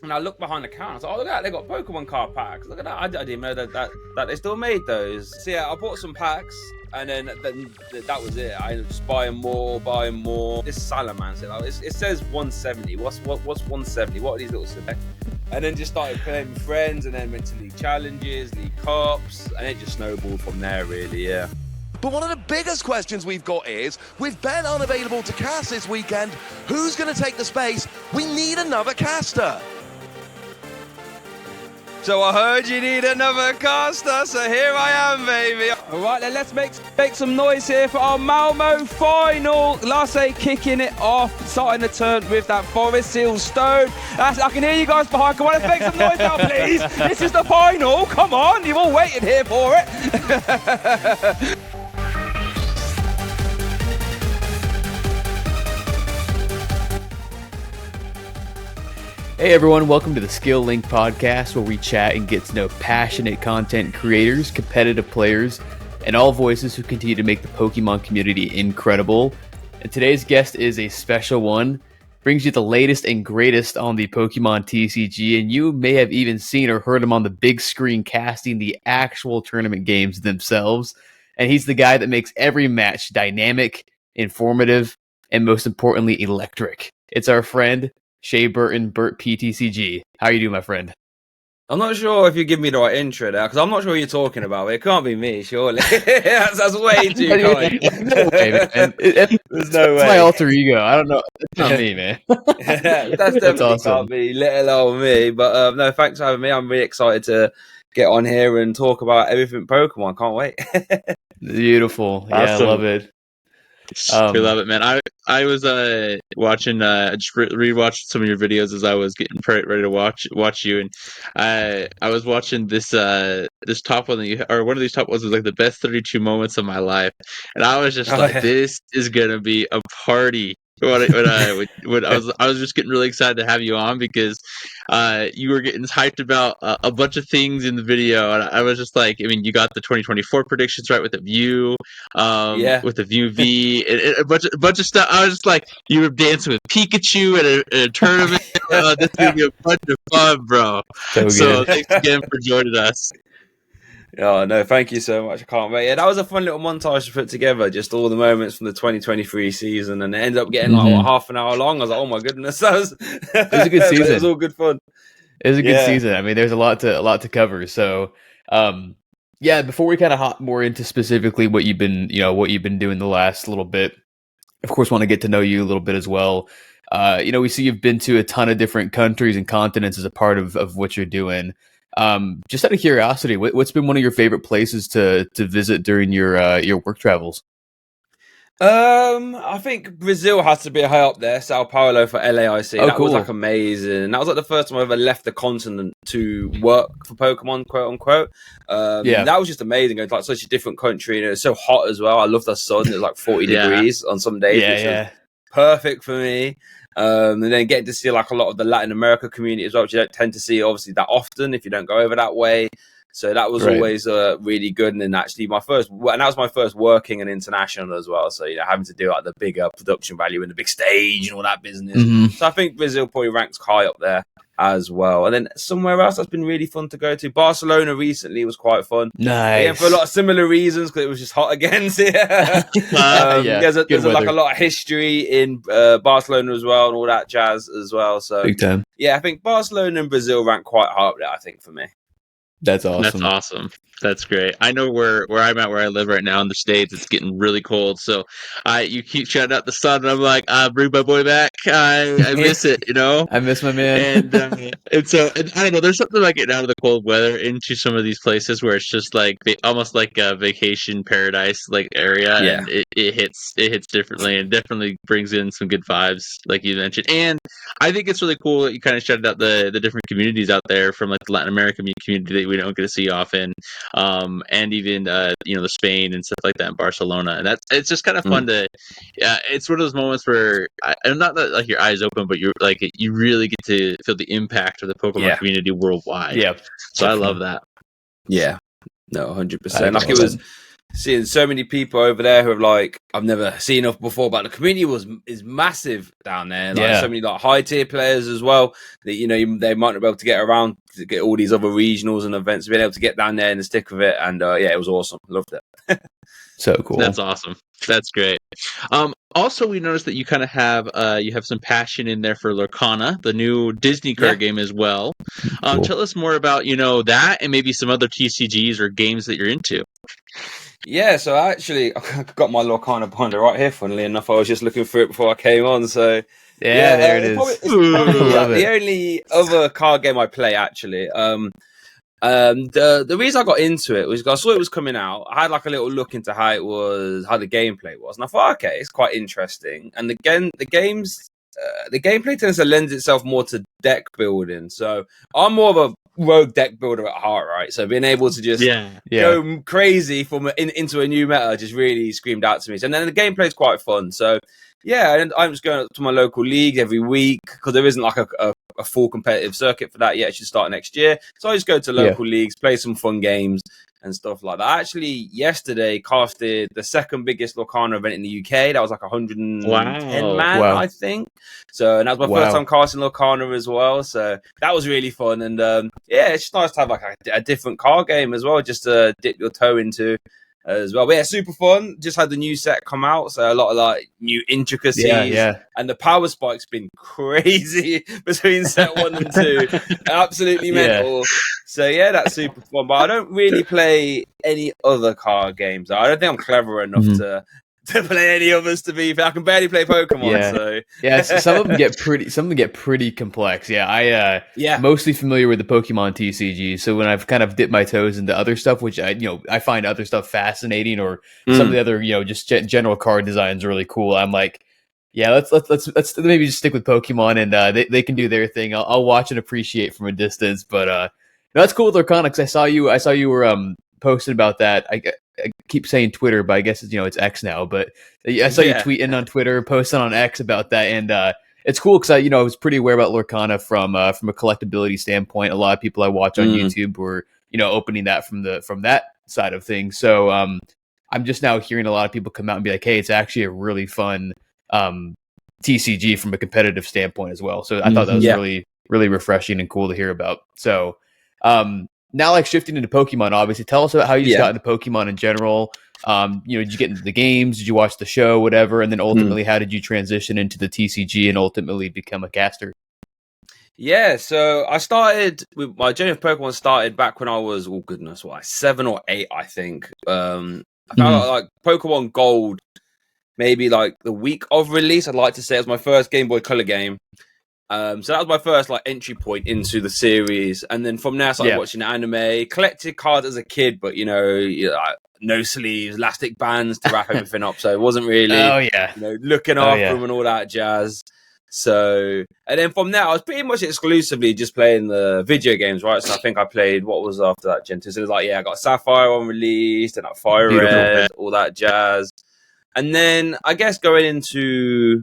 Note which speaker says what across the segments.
Speaker 1: And I looked behind the counter. I was like, oh, look at that. They got Pokemon card packs. Look at that. I didn't know that they still made those. So, yeah, I bought some packs. And then that was it. I ended up just buying more. This Salamence, it says 170. What's 170? What are these little things? And then just started playing with friends. And then went to League Challenges, League Cups. And it just snowballed from there, really, yeah.
Speaker 2: But one of the biggest questions we've got is, with Ben unavailable to cast this weekend, who's going to take the space? We need another caster.
Speaker 1: So I heard you need another caster, so here I am, baby. All right, then let's make some noise here for our Malmo final. Lasse kicking it off, starting the turn with that Forest Seal Stone. I can hear you guys behind. Come on, let's make some noise now, please. This is the final. Come on, you've all waited here for it.
Speaker 3: Hey everyone, welcome to the Skill Link podcast, where we chat and get to know passionate content creators, competitive players, and all voices who continue to make the Pokemon community incredible. And today's guest is a special one, brings you the latest and greatest on the Pokémon TCG, and you may have even seen or heard him on the big screen casting the actual tournament games themselves. And he's the guy that makes every match dynamic, informative, and most importantly, electric. It's our friend Shai Burton, BurtsPTCG. How are you doing, my friend?
Speaker 1: I'm not sure if you give me the right intro there, because I'm not sure what you're talking about. It can't be me, surely. that's way too kind.
Speaker 3: No way, man.
Speaker 1: There's no way.
Speaker 3: It's my alter ego. I don't know. It's not me, man.
Speaker 1: That's definitely awesome. Can't be, let alone me. But no, thanks for having me. I'm really excited to get on here and talk about everything Pokemon. Can't wait.
Speaker 3: Beautiful. Yeah,
Speaker 4: awesome.
Speaker 3: I love it.
Speaker 4: We love it, man. I was watching, just rewatched some of your videos as I was getting ready to watch you, and I was watching this top one that you, or one of these top ones was like the best 32 moments of my life, and I was just this is gonna be a party. When I was just getting really excited to have you on, because you were getting hyped about a bunch of things in the video, and I was just like, I mean, you got the 2024 predictions right with the View, with the View V, and a bunch of stuff. I was just like, you were dancing with Pikachu at a tournament. This is gonna be a bunch of fun, bro. So thanks again for joining us.
Speaker 1: Oh, no, thank you so much. I can't wait. Yeah, that was a fun little montage to put together, just all the moments from the 2023 season, and it ended up getting like half an hour long. I was like, oh my goodness, it was
Speaker 3: a good season.
Speaker 1: It was all good fun.
Speaker 3: It was a good season. I mean, there's a lot to cover. So, before we kind of hop more into specifically what you've been doing the last little bit, of course, want to get to know you a little bit as well. We see you've been to a ton of different countries and continents as a part of what you're doing. Just out of curiosity, what's been one of your favorite places to visit during your work travels?
Speaker 1: I think Brazil has to be high up there. Sao Paulo for LAIC. That
Speaker 3: cool.
Speaker 1: was like amazing. That was like the first time I ever left the continent to work for Pokemon, quote unquote. That was just amazing. Going to like such a different country, and it was so hot as well. I love the sun. It was like 40 degrees on some days. Was perfect for me. And then getting to see like a lot of the Latin America community as well, which you don't tend to see obviously that often if you don't go over that way. So that was always really good. And then actually that was my first working and international as well. So, having to do like the bigger production value and the big stage and all that business. Mm-hmm. So I think Brazil probably ranks high up there as well. And then somewhere else that's been really fun to go to, Barcelona recently was quite fun.
Speaker 3: Nice.
Speaker 1: Again, for a lot of similar reasons, because it was just hot again. So there's like a lot of history in Barcelona as well, and all that jazz as well. So
Speaker 3: big time.
Speaker 1: Yeah, I think Barcelona and Brazil rank quite high up there, I think, for me.
Speaker 3: That's awesome.
Speaker 4: That's awesome. That's great. I know where I'm at, where I live right now in the States, it's getting really cold. So you keep shouting out the sun, and I'm like, bring my boy back. I miss it,
Speaker 3: I miss my man.
Speaker 4: And so I don't know, there's something about getting out of the cold weather into some of these places where it's just like almost like a vacation paradise like area.
Speaker 1: Yeah.
Speaker 4: And it hits differently, and definitely brings in some good vibes, like you mentioned. And I think it's really cool that you kind of shouted out the different communities out there, from like the Latin American community that we don't get to see often, and even the Spain and stuff like that in Barcelona. And it's just kind of fun to, it's one of those moments where I'm not that like your eyes open, but you're like, you really get to feel the impact of the Pokemon community worldwide.
Speaker 3: Yeah,
Speaker 4: so I love that.
Speaker 1: Yeah, no, 100%. Like it was seeing so many people over there who have like I've never seen of before, but the community is massive down there. Like so many like high tier players as well that they might not be able to get around to get all these other regionals and events, being able to get down there in the stick of it, and it was awesome. Loved it.
Speaker 3: So cool.
Speaker 4: That's awesome. That's great. Also, we noticed that you kind of have some passion in there for Lorcana, the new Disney card game as well.
Speaker 3: Cool.
Speaker 4: Tell us more about that and maybe some other TCGs or games that you're into.
Speaker 1: Yeah, so I got my Lorcana binder right here. Funnily enough, I was just looking through it before I came on. So
Speaker 3: there it is.
Speaker 1: Probably the only other card game I play actually. The reason I got into it was I saw it was coming out. I had like a little look into how the gameplay was, and I thought, okay, it's quite interesting. And again, the gameplay tends to lend itself more to deck building. So I'm more of a rogue deck builder at heart, right? So being able to just go crazy into a new meta just really screamed out to me. So then the gameplay is quite fun. So yeah, and I'm just going up to my local league every week because there isn't like a full competitive circuit for that yet. It should start next year. So I just go to local leagues, play some fun games and stuff like that. I actually yesterday casted the second biggest Lorcana event in the UK. That was like 110 man, I think. So, and that was my first time casting Lorcana as well. So that was really fun. And it's just nice to have like a different card game as well, just to dip your toe into as well. But yeah, super fun. Just had the new set come out, so a lot of like new intricacies. And the power spike's been crazy between set 1 and 2. Absolutely mental. So yeah, that's super fun. But I don't really play any other card games. I don't think I'm clever enough to play any others, to be fair. I can barely play Pokemon.
Speaker 3: So some of them get pretty complex. Mostly familiar with the Pokemon TCG. So when I've kind of dipped my toes into other stuff, which I find other stuff fascinating, or some of the other just general card designs really cool, I'm like, let's maybe just stick with Pokemon, and they can do their thing. I'll watch and appreciate from a distance. But that's cool with Lorcana, because I saw you were posted about that. I keep saying Twitter, but I guess it's X now. But I saw you tweeting on Twitter, posting on X about that, and it's cool because I was pretty aware about Lorcana from a collectability standpoint. A lot of people I watch on YouTube were opening that from that side of things. So I'm just now hearing a lot of people come out and be like, hey, it's actually a really fun TCG from a competitive standpoint as well. So I thought that was really, really refreshing and cool to hear about. So now, like, shifting into Pokemon, obviously, tell us about how you just got into Pokemon in general. Did you get into the games? Did you watch the show, whatever? And then ultimately, how did you transition into the TCG and ultimately become a caster?
Speaker 1: Yeah, so I started with my journey of Pokemon started back when I was 7 or 8, I think. I found out like Pokemon Gold, maybe like the week of release. I'd like to say it was my first Game Boy Color game. So that was my first like entry point into the series, and then from there I started watching anime, collected cards as a kid, but no sleeves, elastic bands to wrap everything up, so it wasn't really looking after them and all that jazz. So, and then from there I was pretty much exclusively just playing the video games, right? So I think I played, what was after that, Gen 2? So it was like, I got Sapphire on release, and like Fire Red, all that jazz. And then I guess going into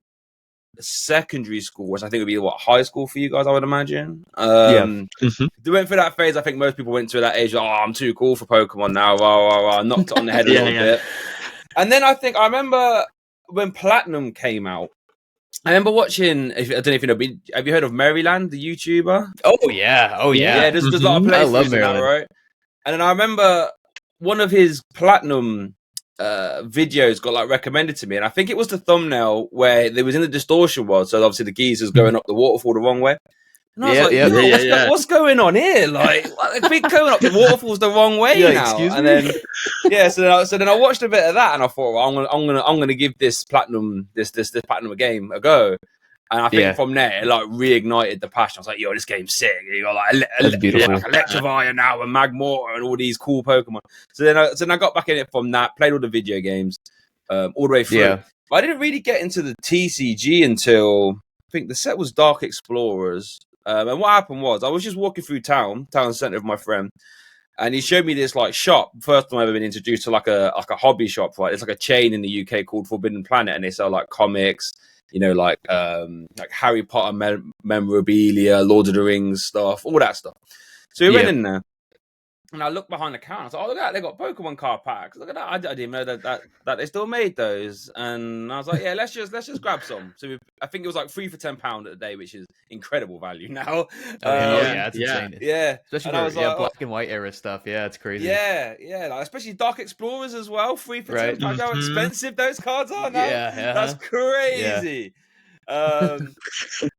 Speaker 1: secondary school, which I think would be high school for you guys, I would imagine. They went through that phase. I think most people went through that age. I'm too cool for Pokemon now. Knocked it on the head a little bit. And then I remember when Platinum came out. I remember watching. I don't know if you know. Have you heard of Maryland, the YouTuber?
Speaker 3: Oh yeah.
Speaker 1: Yeah, there's a lot of players. I love Maryland, right? And then I remember one of his Platinum videos got like recommended to me, and I think it was the thumbnail where they was in the distortion world, so obviously the geezer's going up the waterfall the wrong way, and I was like, what's going on here? Like, big going up the waterfall's the wrong way now. And then so then I watched a bit of that, and I thought, well, I'm gonna give this Platinum a game a go. And I think from there, it like reignited the passion. I was like, this game's sick. You got like Electivire now and Magmortar and all these cool Pokemon. So then I got back in it from that, played all the video games all the way through. Yeah. But I didn't really get into the TCG until, I think the set was Dark Explorers. And what happened was, I was just walking through town centre with my friend, and he showed me this like shop. First time I've ever been introduced to like a hobby shop, right? It's like a chain in the UK called Forbidden Planet, and they sell like comics, like Harry Potter memorabilia, Lord of the Rings stuff, all that stuff. So we went in there, And I looked behind the counter. I was like, oh, look at that. They got Pokemon card packs. Look at that. I didn't know that they still made those. And I was like, yeah, let's just grab some. So I think it was like 3 for £10 a day, which is incredible value now.
Speaker 3: That's insane.
Speaker 1: Yeah.
Speaker 3: Especially for black and white era stuff. Yeah, it's crazy.
Speaker 1: Yeah. Like, especially Dark Explorers as well. 3 for £10. How expensive those cards are now.
Speaker 3: Yeah.
Speaker 1: That's crazy. Yeah.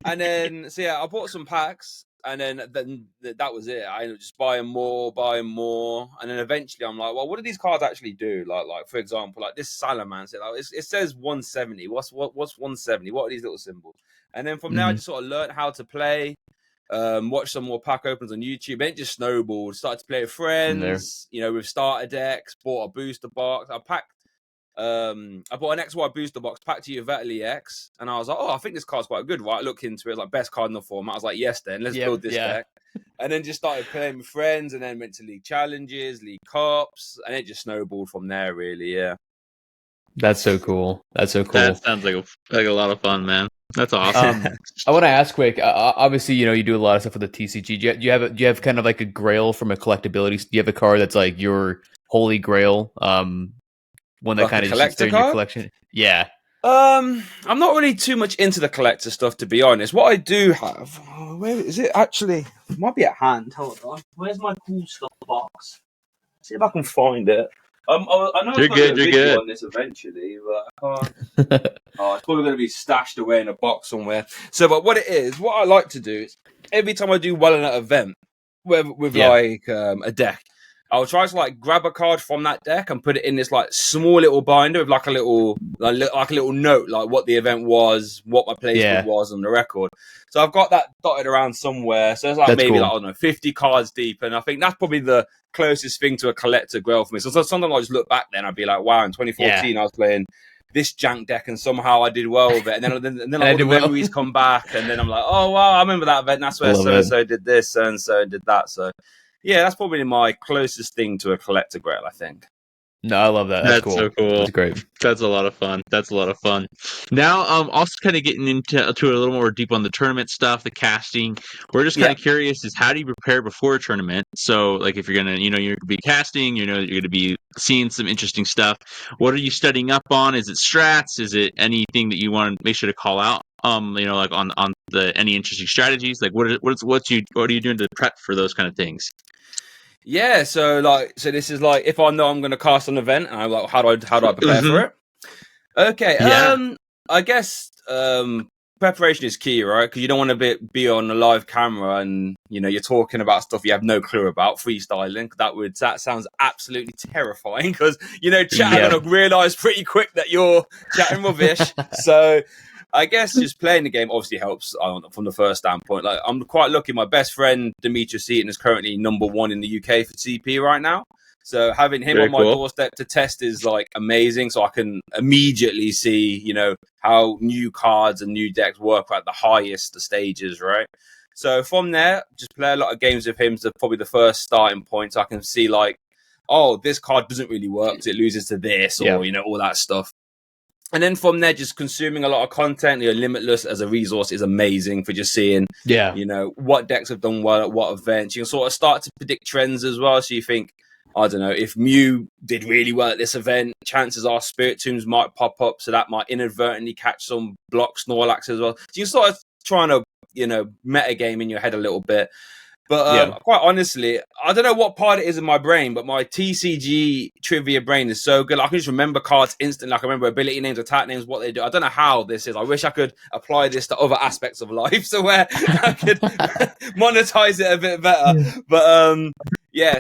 Speaker 1: And then, I bought some packs. And then that was it. I ended up just buying more. And then eventually I'm like, well, what do these cards actually do? Like for example, like this Salamence, like it says 170. What's 170? What are these little symbols? And then from there, I just sort of learned how to play, watch some more pack opens on YouTube. Then it just snowballed. Started to play with friends, with starter decks, bought a booster box. I bought an XY booster box, packed to Yveltal EX, and I was like, oh, I think this card's quite good, right? I looked into it, like best card in the format. I was like, yes, then let's build this deck. And then just started playing with friends, and then went to league challenges, league cups, and it just snowballed from there, really. Yeah.
Speaker 3: That's so cool. That
Speaker 4: sounds like a lot of fun, man. That's awesome.
Speaker 3: I want to ask quick. Obviously, you do a lot of stuff with the TCG. Do you have kind of like a grail from a collectability? Do you have a card that's like your holy grail? One that kind of just in your collection. Yeah.
Speaker 1: I'm not really too much into the collector stuff, to be honest. What I do have, where is it actually? It might be at hand. Hold on. Where's my cool stuff box? See if I can find it. I know
Speaker 4: you're good. You're good
Speaker 1: on this eventually, but I can't. It's probably going to be stashed away in a box somewhere. So, but what I like to do is every time I do well in an event with like a deck, I'll try to like grab a card from that deck and put it in this like small little binder with like a little note, like what the event was, what my placement was on the record. So I've got that dotted around somewhere. So it's like maybe cool. Like, I don't know, 50 cards deep. And I think that's probably the closest thing to a collector grail for me. So sometimes I just look back then, I'd be like, wow, in 2014 I was playing this jank deck and somehow I did well with it. And then all the memories come back and then I'm like, oh, wow, I remember that event. And that's where so-and-so did this, so-and-so did that. So yeah, that's probably my closest thing to a collector grail, I think.
Speaker 3: No, I love that. That's cool.
Speaker 4: So cool.
Speaker 3: That's great.
Speaker 4: That's a lot of fun. Now, also kind of getting into a little more deep on the tournament stuff, the casting. We're just kind of curious is how do you prepare before a tournament? So, like, if you're gonna, you're gonna be casting, you're gonna be seeing some interesting stuff. What are you studying up on? Is it strats? Is it anything that you want to make sure to call out? Like on the any interesting strategies? Like, what are you doing to prep for those kind of things?
Speaker 1: Yeah, so this is like if I know I'm going to cast an event, and I'm like, how do I prepare for it? Okay, I guess preparation is key, right? Because you don't want to be on a live camera and you're talking about stuff you have no clue about, freestyling. That sounds absolutely terrifying because chat are going to realise pretty quick that you're chatting rubbish. So I guess just playing the game obviously helps from the first standpoint. Like I'm quite lucky. My best friend Demetrius Eaton is currently #1 in the UK for CP right now. So having him on my doorstep to test is like amazing. So I can immediately see, how new cards and new decks work at the highest stages, right? So from there, just play a lot of games with him. So probably the first starting point. So I can see like, oh, this card doesn't really work because it loses to this, or all that stuff. And then from there, just consuming a lot of content. Limitless as a resource is amazing for just seeing, what decks have done well at what events. You can sort of start to predict trends as well. So you think, I don't know, if Mew did really well at this event, chances are Spirit Tombs might pop up. So that might inadvertently catch some block Snorlax as well. So you're sort of trying to, meta game in your head a little bit. But quite honestly, I don't know what part it is in my brain, but my TCG trivia brain is so good. I can just remember cards instantly. I can remember ability names, attack names, what they do. I don't know how this is. I wish I could apply this to other aspects of life, so where I could monetize it a bit better. But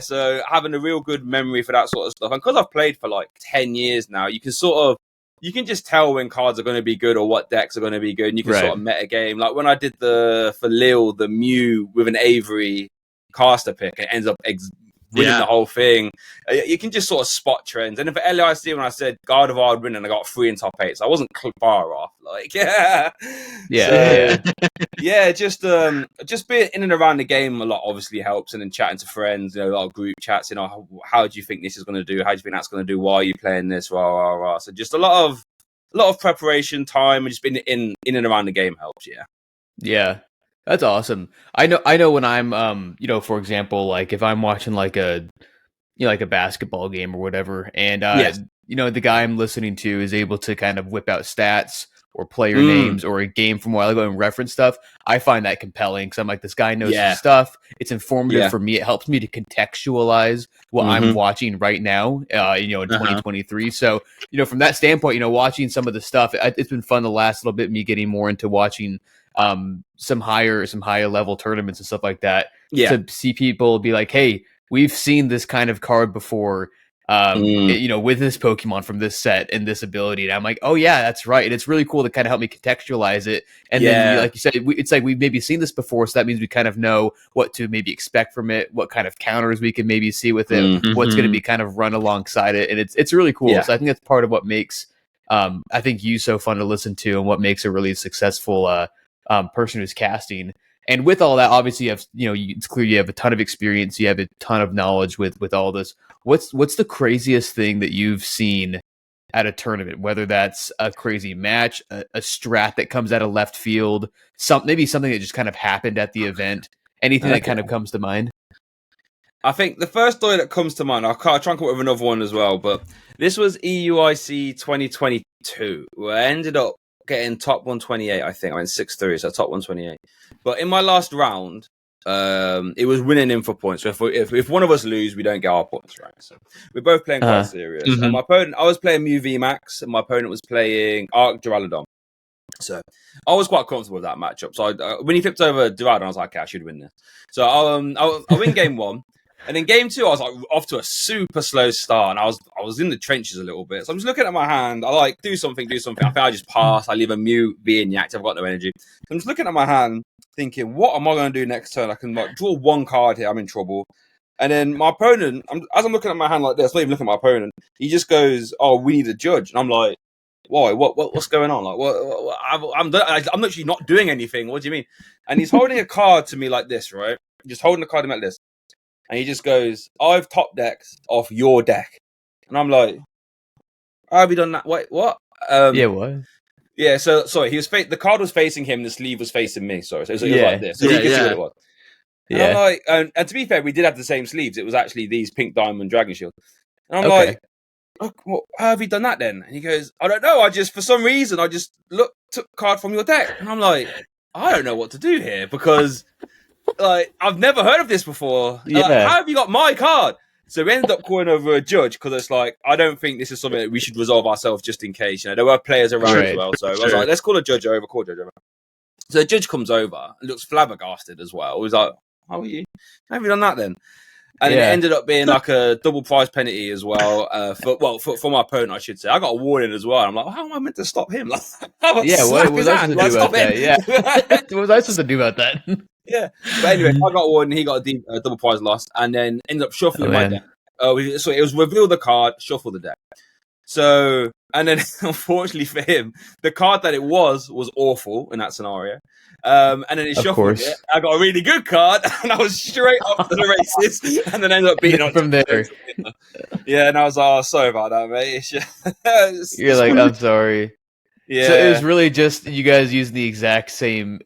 Speaker 1: so having a real good memory for that sort of stuff. And because I've played for like 10 years now, you can just tell when cards are going to be good or what decks are going to be good. And you can sort of meta game. Like when I did for Lille, the Mew with an Avery caster pick, it ends up winning the whole thing. You can just sort of spot trends. And then for LIC, when I said Gardevoir would win and I got 3 in top 8, so I wasn't far off. Like, just being in and around the game a lot obviously helps. And then chatting to friends, a lot of group chats, how do you think this is going to do? How do you think that's going to do? Why are you playing this? Rah, rah, rah. So just a lot of preparation time and just being in and around the game helps. Yeah.
Speaker 3: That's awesome. I know when I'm for example, like if I'm watching like a like a basketball game or whatever, and
Speaker 1: Yes.
Speaker 3: the guy I'm listening to is able to kind of whip out stats or player names or a game from a while ago and reference stuff. I find that compelling because I'm like, this guy knows his stuff. It's informative for me. It helps me to contextualize what I'm watching right now, in 2023. So, from that standpoint, watching some of the stuff, it's been fun the last little bit, me getting more into watching some higher level tournaments and stuff like that. To see people be like, hey, we've seen this kind of card before, with this Pokemon from this set and this ability. And I'm like, oh yeah, that's right. And it's really cool to kind of help me contextualize it. And then, like you said, it's like we've maybe seen this before. So that means we kind of know what to maybe expect from it, what kind of counters we can maybe see with it, what's going to be kind of run alongside it. And it's really cool. So I think that's part of what makes, I think, you so fun to listen to and what makes a really successful person who's casting. And with all that, obviously, you have, it's clear you have a ton of experience. You have a ton of knowledge with all this. What's the craziest thing that you've seen at a tournament? Whether that's a crazy match, a strat that comes out of left field, maybe something that just kind of happened at the event. Anything that kind of comes to mind?
Speaker 1: I think the first story that comes to mind, I'll try and come up with another one as well, but this was EUIC 2022, where I ended up getting top 128, I think. I went 6-3, so top 128. But in my last round, it was winning in for points. So if one of us lose, we don't get our points, right? So we're both playing quite serious. And my opponent, I was playing Mew VMAX, and my opponent was playing Arc Duraludon. So I was quite comfortable with that matchup. So when he flipped over Duraludon, I was like, okay, I should win this. So I win game one. And in game two, I was like off to a super slow start, and I was in the trenches a little bit. So I'm just looking at my hand. I like do something. I think I just pass. I leave a Mew being yacked. I've got no energy. So I'm just looking at my hand, thinking, what am I going to do next turn? I can like draw one card here. I'm in trouble. And then my opponent, as I'm looking at my hand like this, not even looking at my opponent, he just goes, "Oh, we need a judge." And I'm like, "Why? What's going on? Like, what I'm actually not doing anything. What do you mean?" And he's holding a card to me like this, right? Just holding the card to me like this. And he just goes, "I've top decked off your deck." And I'm like, "How have you done that? Wait, what?"
Speaker 3: What?
Speaker 1: Yeah, so, sorry, the card was facing him, the sleeve was facing me, sorry. So it was like this. So he could see what it was. And I'm like, and to be fair, we did have the same sleeves. It was actually these Pink Diamond Dragon Shield. And I'm like, well, how have you done that then? And he goes, "I don't know. For some reason, I just took a card from your deck." And I'm like, I don't know what to do here because... like, I've never heard of this before. How have you got my card? So we ended up calling over a judge because it's like, I don't think this is something that we should resolve ourselves just in case. There were players around as well. So I was like, let's call a judge over. So the judge comes over and looks flabbergasted as well. He was like, how are you? How have you done that then? And it ended up being like a double prize penalty as well. For my opponent, I should say. I got a warning as well. I'm like, what am I meant to stop him? Like,
Speaker 3: what was I supposed to do about that? Yeah. What was I supposed to do about that?
Speaker 1: Yeah. But anyway, I got a warning. He got a double prize loss, and then ended up shuffling my deck. So it was reveal the card, shuffle the deck. So, and then unfortunately for him, the card that it was awful in that scenario. And then he shuffled it. I got a really good card, and I was straight up to the races, and then ended up beating on
Speaker 3: from there.
Speaker 1: Yeah, and I was like, oh, sorry about that, mate.
Speaker 3: You're like, I'm sorry.
Speaker 1: Yeah.
Speaker 3: So it was really just you guys using the exact same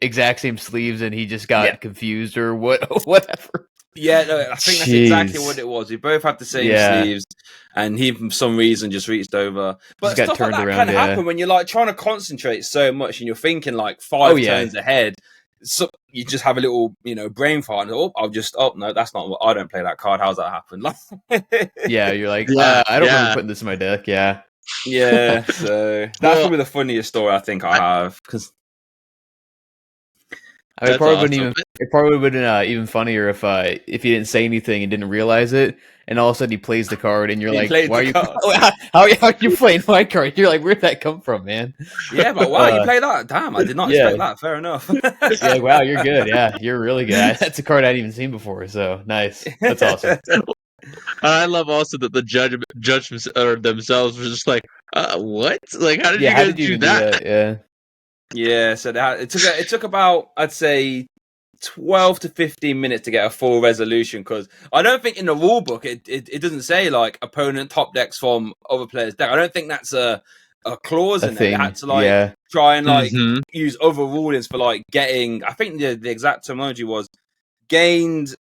Speaker 3: sleeves, and he just got confused or whatever.
Speaker 1: Yeah, no, I think that's exactly what it was. We both had the same sleeves, and he, for some reason, just reached over. But stuff like that can happen when you're like trying to concentrate so much, and you're thinking like five turns ahead. So you just have a little, brain fart. And, no, that's not what I don't play that card. How's that happen?
Speaker 3: Yeah, you're like, I don't remember putting this in my deck. Yeah.
Speaker 1: Yeah, so that's probably the funniest story I think I have because
Speaker 3: it probably would have been even funnier if you didn't say anything and didn't realize it, and all of a sudden he plays the card and you're like, "Why are you? How are you playing my card?" You're like, "Where'd that come from, man?"
Speaker 1: Yeah, but wow, you play that? Damn, I did not expect that. Fair enough.
Speaker 3: You're like, wow, you're good. Yeah, you're really good. That's a card I hadn't even seen before. So nice. That's awesome.
Speaker 4: I love also that the judge themselves were just like, what? Like, how did you guys do that?
Speaker 1: Yeah. So it took about, I'd say, 12 to 15 minutes to get a full resolution because I don't think in the rule book it doesn't say like opponent top decks from other players' deck. I don't think that's a a clause in there. They had to try and use overrulings for getting. I think the exact terminology was gained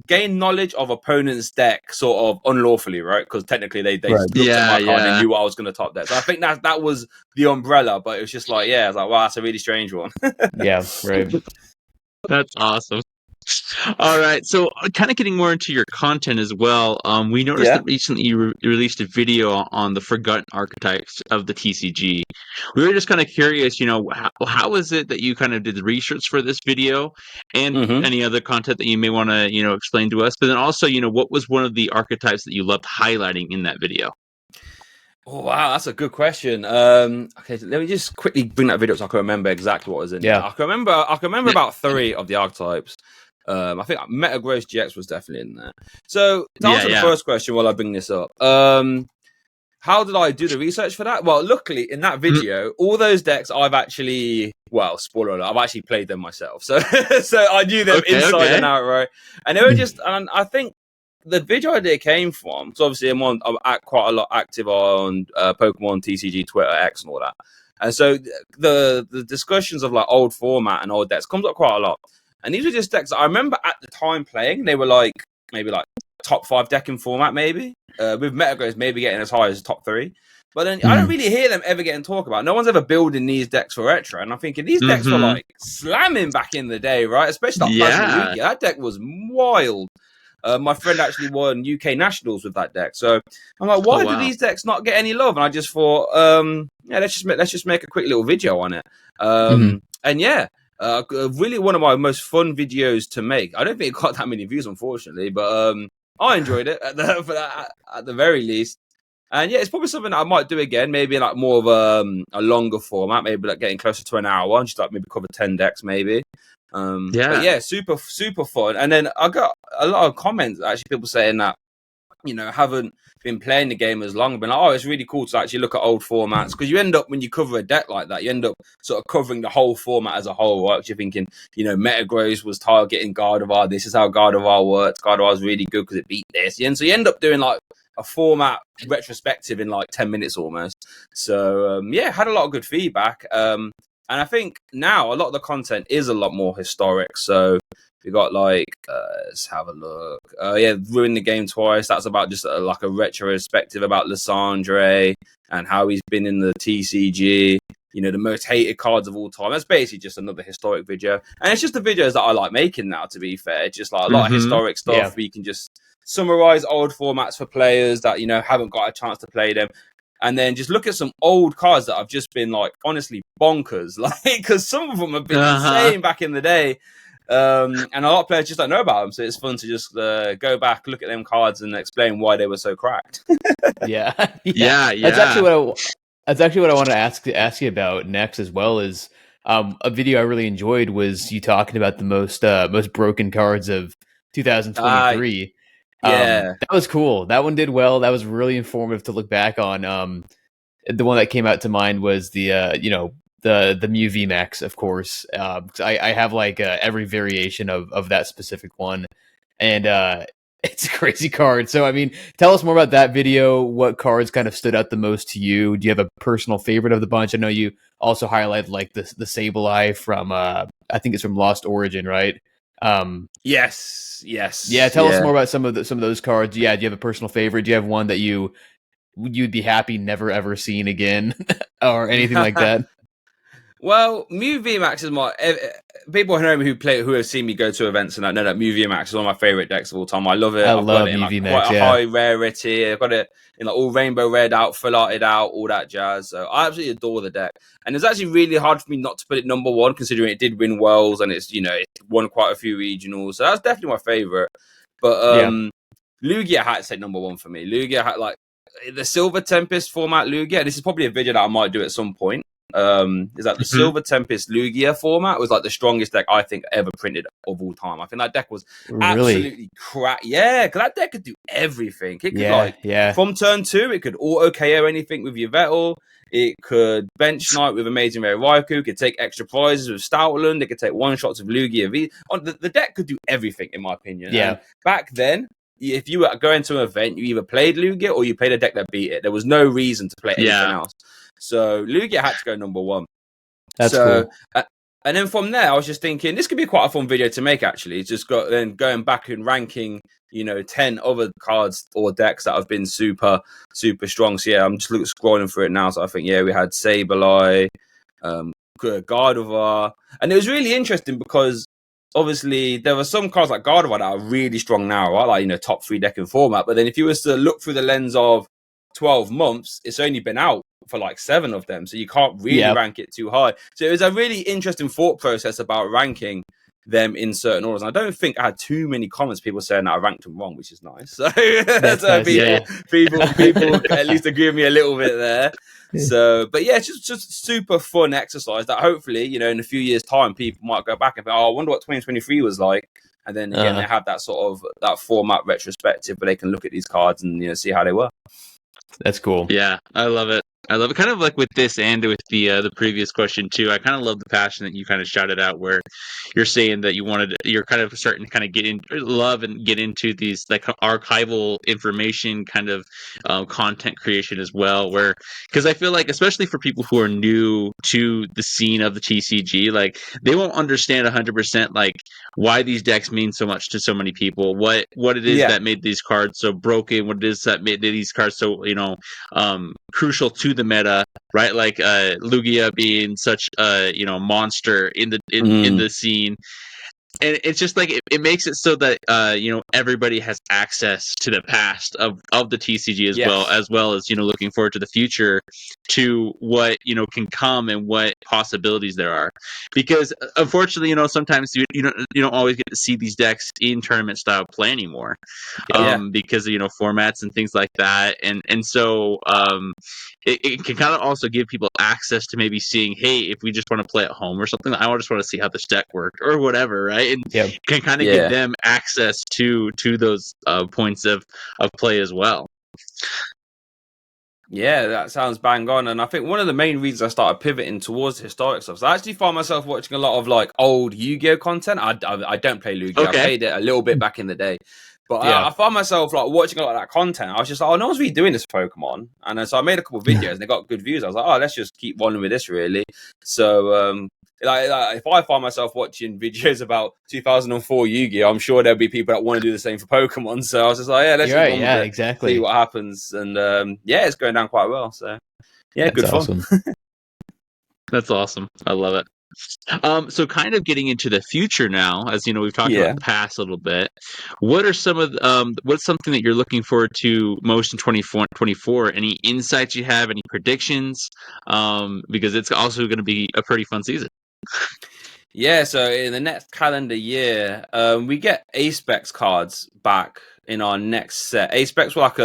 Speaker 1: gain knowledge of opponent's deck sort of unlawfully, right? Because technically they looked at my card and they knew what I was going to top deck. So I think that was the umbrella, but it was just I was like, wow, that's a really strange one.
Speaker 3: Yeah, right.
Speaker 4: That's awesome. All right, so kind of getting more into your content as well. We noticed that recently you released a video on the forgotten archetypes of the TCG. We were just kind of curious, how is it that you kind of did the research for this video, and any other content that you may want to, explain to us. But then also, what was one of the archetypes that you loved highlighting in that video?
Speaker 1: Oh, wow, that's a good question. Okay, let me just quickly bring that video up so I can remember exactly what was in it. I can remember about 3 of the archetypes. I think Metagross GX was definitely in there. So to answer the first question while I bring this up, how did I do the research for that? Well, luckily in that video, all those decks I've actually, spoiler alert, I've actually played them myself. So I knew them inside and out, right? And they were and I think the video idea came from, so obviously I'm quite a lot active on Pokemon TCG, Twitter, X, and all that. And so the discussions of old format and old decks comes up quite a lot. And these were just decks that I remember at the time playing. They were maybe top 5 deck in format, maybe. With Metagross maybe getting as high as top 3. But then I don't really hear them ever getting talked about. No one's ever building these decks for retro. And I'm thinking these decks were slamming back in the day, right? Especially Plasma Lugia. That deck was wild. My friend actually won UK Nationals with that deck. So I'm like, why do these decks not get any love? And I just thought, let's just make a quick little video on it. And really one of my most fun videos to make. I don't think it got that many views, unfortunately, but I enjoyed it at the very least. And it's probably something that I might do again, maybe in more of a longer format, maybe getting closer to an hour, and just maybe cover 10 decks, maybe. But super fun. And then I got a lot of comments, actually, people saying that haven't been playing the game as long, been it's really cool to actually look at old formats, because you end up, when you cover a deck like that, you end up sort of covering the whole format as a whole, right? You're thinking, Metagross was targeting Gardevoir, this is how Gardevoir works, Gardevoir is really good because it beat this, and so you end up doing a format retrospective in 10 minutes almost. So had a lot of good feedback, and I think now a lot of the content is a lot more historic. So we got let's have a look. Ruined the Game Twice. That's about just a retrospective about Lysandre and how he's been in the TCG. The most hated cards of all time. That's basically just another historic video. And it's just the videos that I like making now, to be fair. It's just a lot of historic stuff where you can just summarize old formats for players that, haven't got a chance to play them. And then just look at some old cards that have just been honestly bonkers, because some of them have been insane back in the day, and a lot of players just don't know about them. So it's fun to just go back, look at them cards, and explain why they were so cracked.
Speaker 3: Yeah. That's actually what I want to ask you about next, as well as a video I really enjoyed was you talking about the most broken cards of 2023. That was cool. That one did well. That was really informative to look back on. The one that came out to mind was the Mew VMAX, of course. I have every variation of that specific one, and it's a crazy card. So I mean, tell us more about that video. What cards kind of stood out the most to you? Do you have a personal favorite of the bunch? I know you also highlighted the Sableye from I think it's from Lost Origin, right?
Speaker 1: Yes.
Speaker 3: Tell us more about some of those cards. Do you have a personal favorite? Do you have one that you'd be happy never ever seeing again, or anything like that?
Speaker 1: Well, Mew VMAX is my people who have seen me go to events and know that Mew VMAX is one of my favorite decks of all time. I love it.
Speaker 3: I've love Mew VMAX.
Speaker 1: Quite a high rarity. I've got it in all rainbow red out, full arted out, all that jazz. So I absolutely adore the deck, and it's actually really hard for me not to put it number one, considering it did win Worlds and it's it won quite a few regionals. So that's definitely my favorite. But Lugia had to say number one for me. Lugia had the Silver Tempest format Lugia. This is probably a video that I might do at some point. Is that the Silver Tempest Lugia format was the strongest deck I think ever printed of all time. I think that deck was absolutely crap. Yeah, because that deck could do everything. It could from turn 2, it could auto KO anything with your Vettel. It could bench snipe with Amazing Rare Raikou. It could take extra prizes with Stoutland. It could take one shots of Lugia V. The deck could do everything, in my opinion.
Speaker 3: Yeah.
Speaker 1: And back then, if you were going to an event, you either played Lugia or you played a deck that beat it. There was no reason to play anything else. So Lugia had to go number one.
Speaker 3: That's cool.
Speaker 1: And then from there, I was just thinking this could be quite a fun video to make. Actually, just going back and ranking, 10 other cards or decks that have been super, super strong. So yeah, I'm just scrolling through it now. So I think we had Sableye, Gardevoir, and it was really interesting because obviously there were some cards like Gardevoir that are really strong now, right? Like top 3 deck in format. But then if you was to look through the lens of 12 months, it's only been out for like 7 of them, so you can't really rank it too high. So it was a really interesting thought process about ranking them in certain orders. And I don't think I had too many comments, people saying that I ranked them wrong, which is nice. So that's nice, people at least agree with me a little bit there. So, but yeah, it's just super fun exercise that hopefully, in a few years' time, people might go back and think, I wonder what 2023 was like. And then again, they have that sort of that format retrospective where they can look at these cards and see how they were.
Speaker 3: That's cool.
Speaker 4: Yeah, I love it. I love it. Kind of like with this and with the previous question too. I kind of love the passion that you kind of shouted out, where you're saying that you're kind of starting to kind of get into these like archival information kind of content creation as well. Because I feel like, especially for people who are new to the scene of the TCG, like they won't understand 100% like why these decks mean so much to so many people. What it is that made these cards so broken. What it is that made these cards so crucial to the meta, right? Like Lugia being such a monster in the scene. And it's just like it makes it so that everybody has access to the past of the TCG as well as looking forward to the future, to what can come and what possibilities there are. Because unfortunately, sometimes you don't always get to see these decks in tournament style play anymore, because of formats and things like that. And so it can kind of also give people access to maybe seeing, hey, if we just want to play at home or something, I just want to see how this deck worked or whatever, right? And can kind of give them access to those points of play as well.
Speaker 1: Yeah, that sounds bang on. And I think one of the main reasons I started pivoting towards historic stuff, so I actually find myself watching a lot of like old Yu-Gi-Oh content. I don't play Lugia. I played it a little bit back in the day. But I found myself like watching a lot of that content. I was just like, no one's really doing this Pokemon. And so I made a couple of videos and they got good views. I was like, let's just keep running with this really. So like if I find myself watching videos about 2004 Yu-Gi-Oh, I'm sure there'll be people that want to do the same for Pokemon. So I was just like, let's just run with it,
Speaker 3: exactly.
Speaker 1: See what happens. And it's going down quite well. So that's good
Speaker 3: awesome.
Speaker 1: fun.
Speaker 4: That's awesome. I love it. So kind of getting into the future now, as we've talked about the past a little bit. What are some of what's something that you're looking forward to most in 2024? Any insights you have? Any predictions? Because it's also going to be a pretty fun season.
Speaker 1: Yeah, so in the next calendar year, we get A-Specs cards back in our next set. A-Specs were like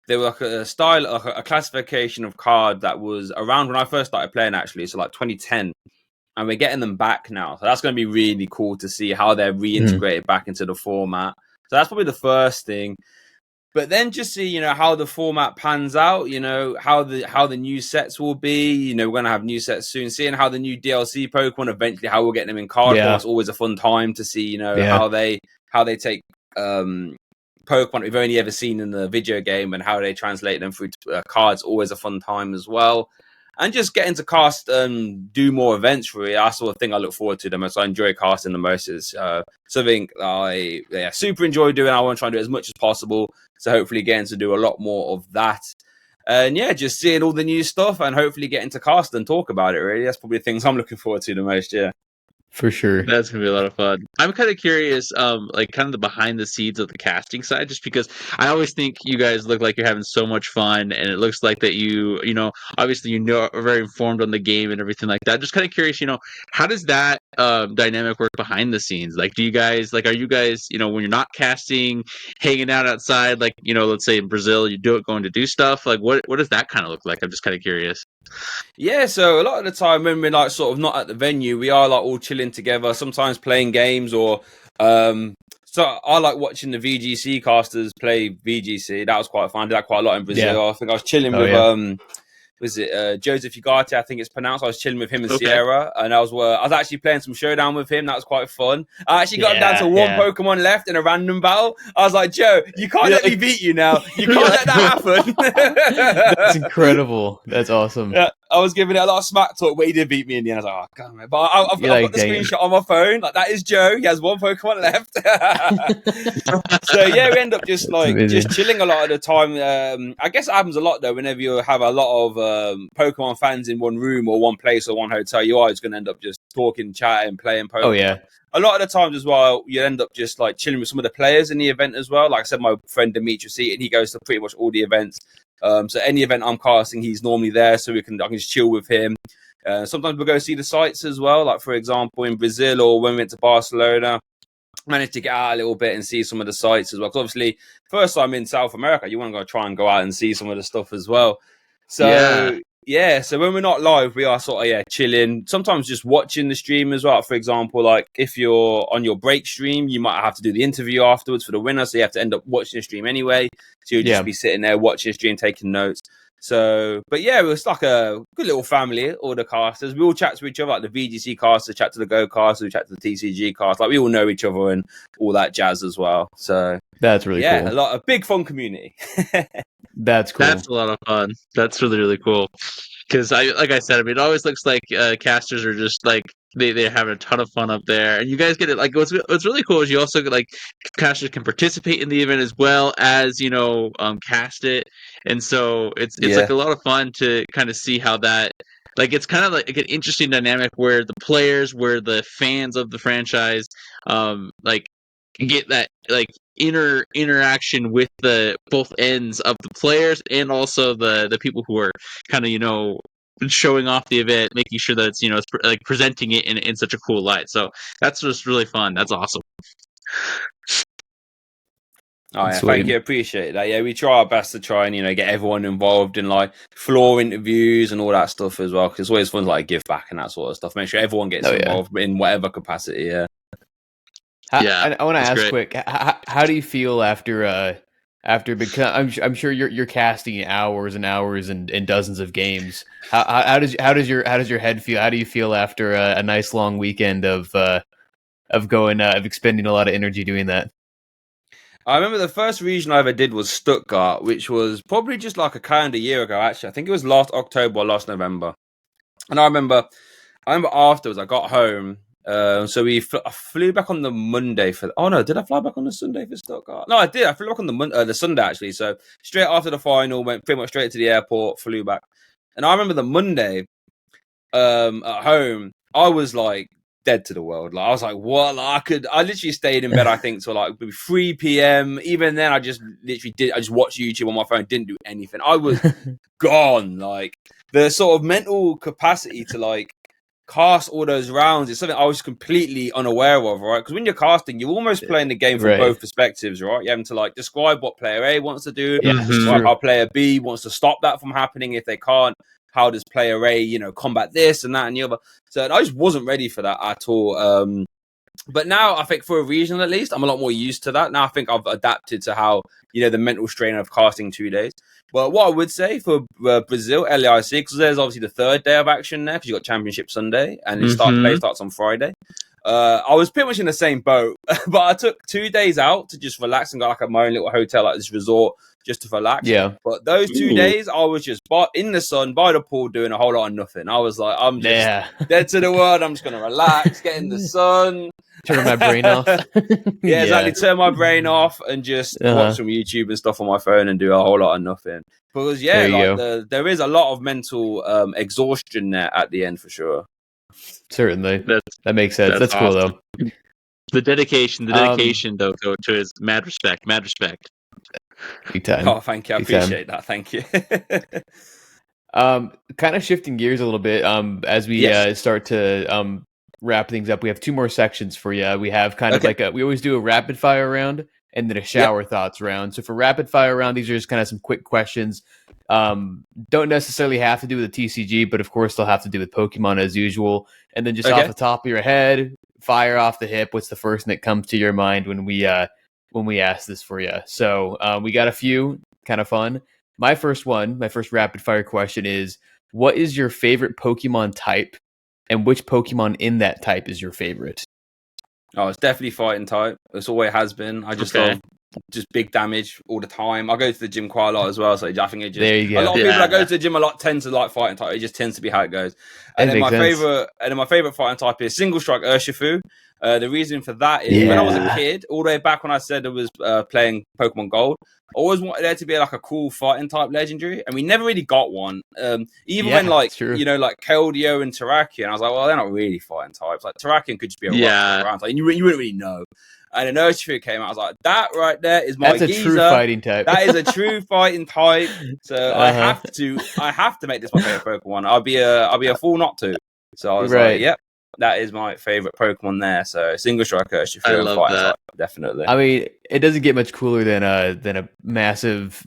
Speaker 1: they were like a style, a classification of card that was around when I first started playing, actually, so like 2010. And we're getting them back now. So that's going to be really cool to see how they're reintegrated back into the format. So that's probably the first thing. But then just see, how the format pans out, how the new sets will be. We're going to have new sets soon. Seeing how the new DLC Pokemon, eventually how we'll get them in card form. It's always a fun time to see, how they take Pokemon we've only ever seen in the video game and how they translate them through cards. Always a fun time as well. And just getting to cast and do more events, really. That's the thing I look forward to the most. I enjoy casting the most. Is something I super enjoy doing. I want to try and do as much as possible. So hopefully getting to do a lot more of that. And just seeing all the new stuff and hopefully getting to cast and talk about it, really. That's probably the things I'm looking forward to the most,
Speaker 3: For sure.
Speaker 4: That's going to be a lot of fun. I'm kind of curious, like kind of the behind the scenes of the casting side, just because I always think you guys look like you're having so much fun, and it looks like that obviously are very informed on the game and everything like that. Just kind of curious, how does that dynamic work behind the scenes? Like, are you guys, when you're not casting, hanging out outside, like, let's say in Brazil, going to do stuff, like what does that kind of look like? I'm just kind of curious.
Speaker 1: Yeah, so a lot of the time when we're like sort of not at the venue, we are like all chilling together, sometimes playing games or so I like watching the VGC casters play VGC. That was quite fun. I did that quite a lot in Brazil. I think I was chilling with was it Joseph Ugarte, I think it's pronounced. I was chilling with him and Sierra, and I was actually playing some Showdown with him. That was quite fun. I actually got down to one Pokemon left in a random battle. I was like, Joe, you can't let me beat you now. You can't let that happen.
Speaker 3: That's incredible. That's awesome.
Speaker 1: Yeah, I was giving it a lot of smack talk, but he did beat me in the end. I was like, oh, God, man. But I've got the screenshot on my phone. Like, that is Joe. He has one Pokemon left. So, yeah, we end up just chilling a lot of the time. I guess it happens a lot, though, whenever you have a lot of Pokemon fans in one room or one place or one hotel. You are just going to end up just talking, chatting, playing Pokemon.
Speaker 3: Oh, yeah.
Speaker 1: A lot of the times as well, you end up just like chilling with some of the players in the event as well. Like I said, my friend Dimitri Seaton, he goes to pretty much all the events. So any event I'm casting, he's normally there, so I can just chill with him. Sometimes we'll go see the sites as well. Like, for example, in Brazil or when we went to Barcelona, managed to get out a little bit and see some of the sites as well. Because obviously, first time in South America, you want to try and go out and see some of the stuff as well. So so when we're not live, we are sort of chilling. Sometimes just watching the stream as well. For example, like if you're on your break stream, you might have to do the interview afterwards for the winner, so you have to end up watching the stream anyway. So you'll just be sitting there watching the stream, taking notes. So, but yeah, it was like a good little family, all the casters. We all chat to each other, like the VGC casters, chat to the Go casters, we chat to the TCG casters. Like we all know each other and all that jazz as well. So
Speaker 3: that's really cool.
Speaker 1: A big fun community.
Speaker 3: That's cool.
Speaker 4: That's a lot of fun. That's really, really cool. Because like I said, I mean, it always looks like casters are just like they're having a ton of fun up there, and you guys get it. Like what's really cool is you also get like casters can participate in the event as well as cast it, and so it's like a lot of fun to kind of see how that. Like it's kind of like an interesting dynamic where the players, where the fans of the franchise, like get that like interaction with the both ends of the players and also the people who are kind of showing off the event, making sure that it's it's like presenting it in such a cool light. So that's just really fun. That's awesome.
Speaker 1: Oh yeah, thank you, appreciate that. Yeah, we try our best to try and get everyone involved in like floor interviews and all that stuff as well, because it's always fun to like give back and that sort of stuff. Make sure everyone gets involved in whatever capacity.
Speaker 3: I want to ask quick. How do you feel after because I'm sure you're casting hours and hours and dozens of games. How does your head feel? How do you feel after a nice long weekend of expending a lot of energy doing that?
Speaker 1: I remember the first region I ever did was Stuttgart, which was probably just like a calendar year ago. Actually, I think it was last October or last November. And I remember afterwards I got home. So I flew back on the Monday did I fly back on the Sunday for Stuttgart? No, I did. I flew back on the Sunday actually. So straight after the final, went pretty much straight to the airport, flew back. And I remember the Monday, at home, I was like dead to the world. Like I was like, what? Like, I literally stayed in bed, I think, till like 3 p.m. Even then, I just watched YouTube on my phone, didn't do anything. I was gone. Like the sort of mental capacity to like cast all those rounds is something I was completely unaware of, right? Because when you're casting, you're almost playing the game from both perspectives, right? You're having to like describe what player A wants to do, describe how player B wants to stop that from happening. If they can't, how does player A, combat this and that and the other? So I just wasn't ready for that at all. But now I think for a region at least, I'm a lot more used to that. Now I think I've adapted to how, the mental strain of casting 2 days. But what I would say for Brazil, LAIC, because there's obviously the third day of action there, because you got Championship Sunday, and play starts on Friday. I was pretty much in the same boat, but I took 2 days out to just relax and got like my own little hotel at this resort just to relax.
Speaker 3: Yeah.
Speaker 1: But those 2 days, I was just in the sun, by the pool, doing a whole lot of nothing. I was like, I'm just dead to the world. I'm just going to relax, get in the sun.
Speaker 3: Turn my brain off.
Speaker 1: Exactly. Turn my brain off and just watch some YouTube and stuff on my phone and do a whole lot of nothing. Because, there is a lot of mental exhaustion there at the end for sure.
Speaker 3: Certainly. That makes sense. That's cool,
Speaker 4: awesome. Though. The dedication, though, to his mad respect.
Speaker 3: Big time.
Speaker 1: Oh, thank you. I appreciate that. Thank you.
Speaker 3: Kind of shifting gears a little bit as we start to wrap things up. We have 2 more sections for you. We have kind of like we always do a rapid fire round and then a shower thoughts round. So for rapid fire round, these are just kind of some quick questions. Don't necessarily have to do with the TCG, but of course they'll have to do with Pokemon as usual. And then just off the top of your head, fire off the hip. What's the first thing that comes to your mind when we ask this for you? So we got a few, kind of fun. My first rapid fire question is, what is your favorite Pokemon type, and which Pokemon in that type is your favorite?
Speaker 1: Oh, it's definitely fighting type. It's always has been. I just love just big damage all the time. I go to the gym quite a lot as well, so I think it just
Speaker 3: there you go.
Speaker 1: A lot of people that go to the gym a lot tend to like fighting type. It just tends to be how it goes. And then my favorite fighting type is single strike Urshifu. The reason for that is when I was a kid, all the way back when I said I was playing Pokemon Gold, I always wanted there to be like a cool fighting type legendary, and we never really got one. Even when like Keldeo and Terrakion, I was like, well, they're not really fighting types. Like Terrakion could just be a rock around, like you wouldn't really know. And then Urshifu came out, I was like, that right there is my
Speaker 3: That's a true fighting type.
Speaker 1: That is a true fighting type. So I have to make this my favorite Pokemon. I'll be a fool not to. So I was like, yep. That is my favorite Pokemon there. So single strike Urshifu.
Speaker 4: I love that.
Speaker 1: Definitely.
Speaker 3: I mean, it doesn't get much cooler than a massive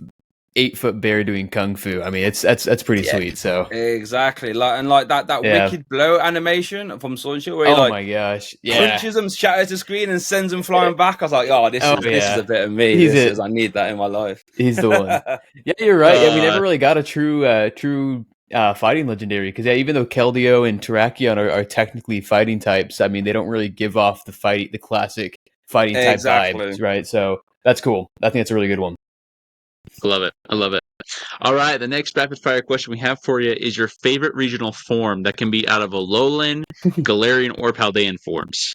Speaker 3: 8-foot bear doing kung fu. I mean, that's pretty sweet. So
Speaker 1: exactly, like that wicked blow animation from Sword and Shield, where he
Speaker 3: my gosh,
Speaker 1: punches them, shatters the screen, and sends them flying back. I was like, this is a bit of me. I need that in my life.
Speaker 3: He's the one. Yeah, you're right. We never really got a true fighting legendary, because even though Keldeo and Terrakion are technically fighting types, I mean, they don't really give off the classic fighting type vibes, right? So that's cool. I think that's a really good one.
Speaker 4: I love it. All right, the next rapid fire question we have for you is your favorite regional form that can be out of Alolan, Galarian, or Paldean forms.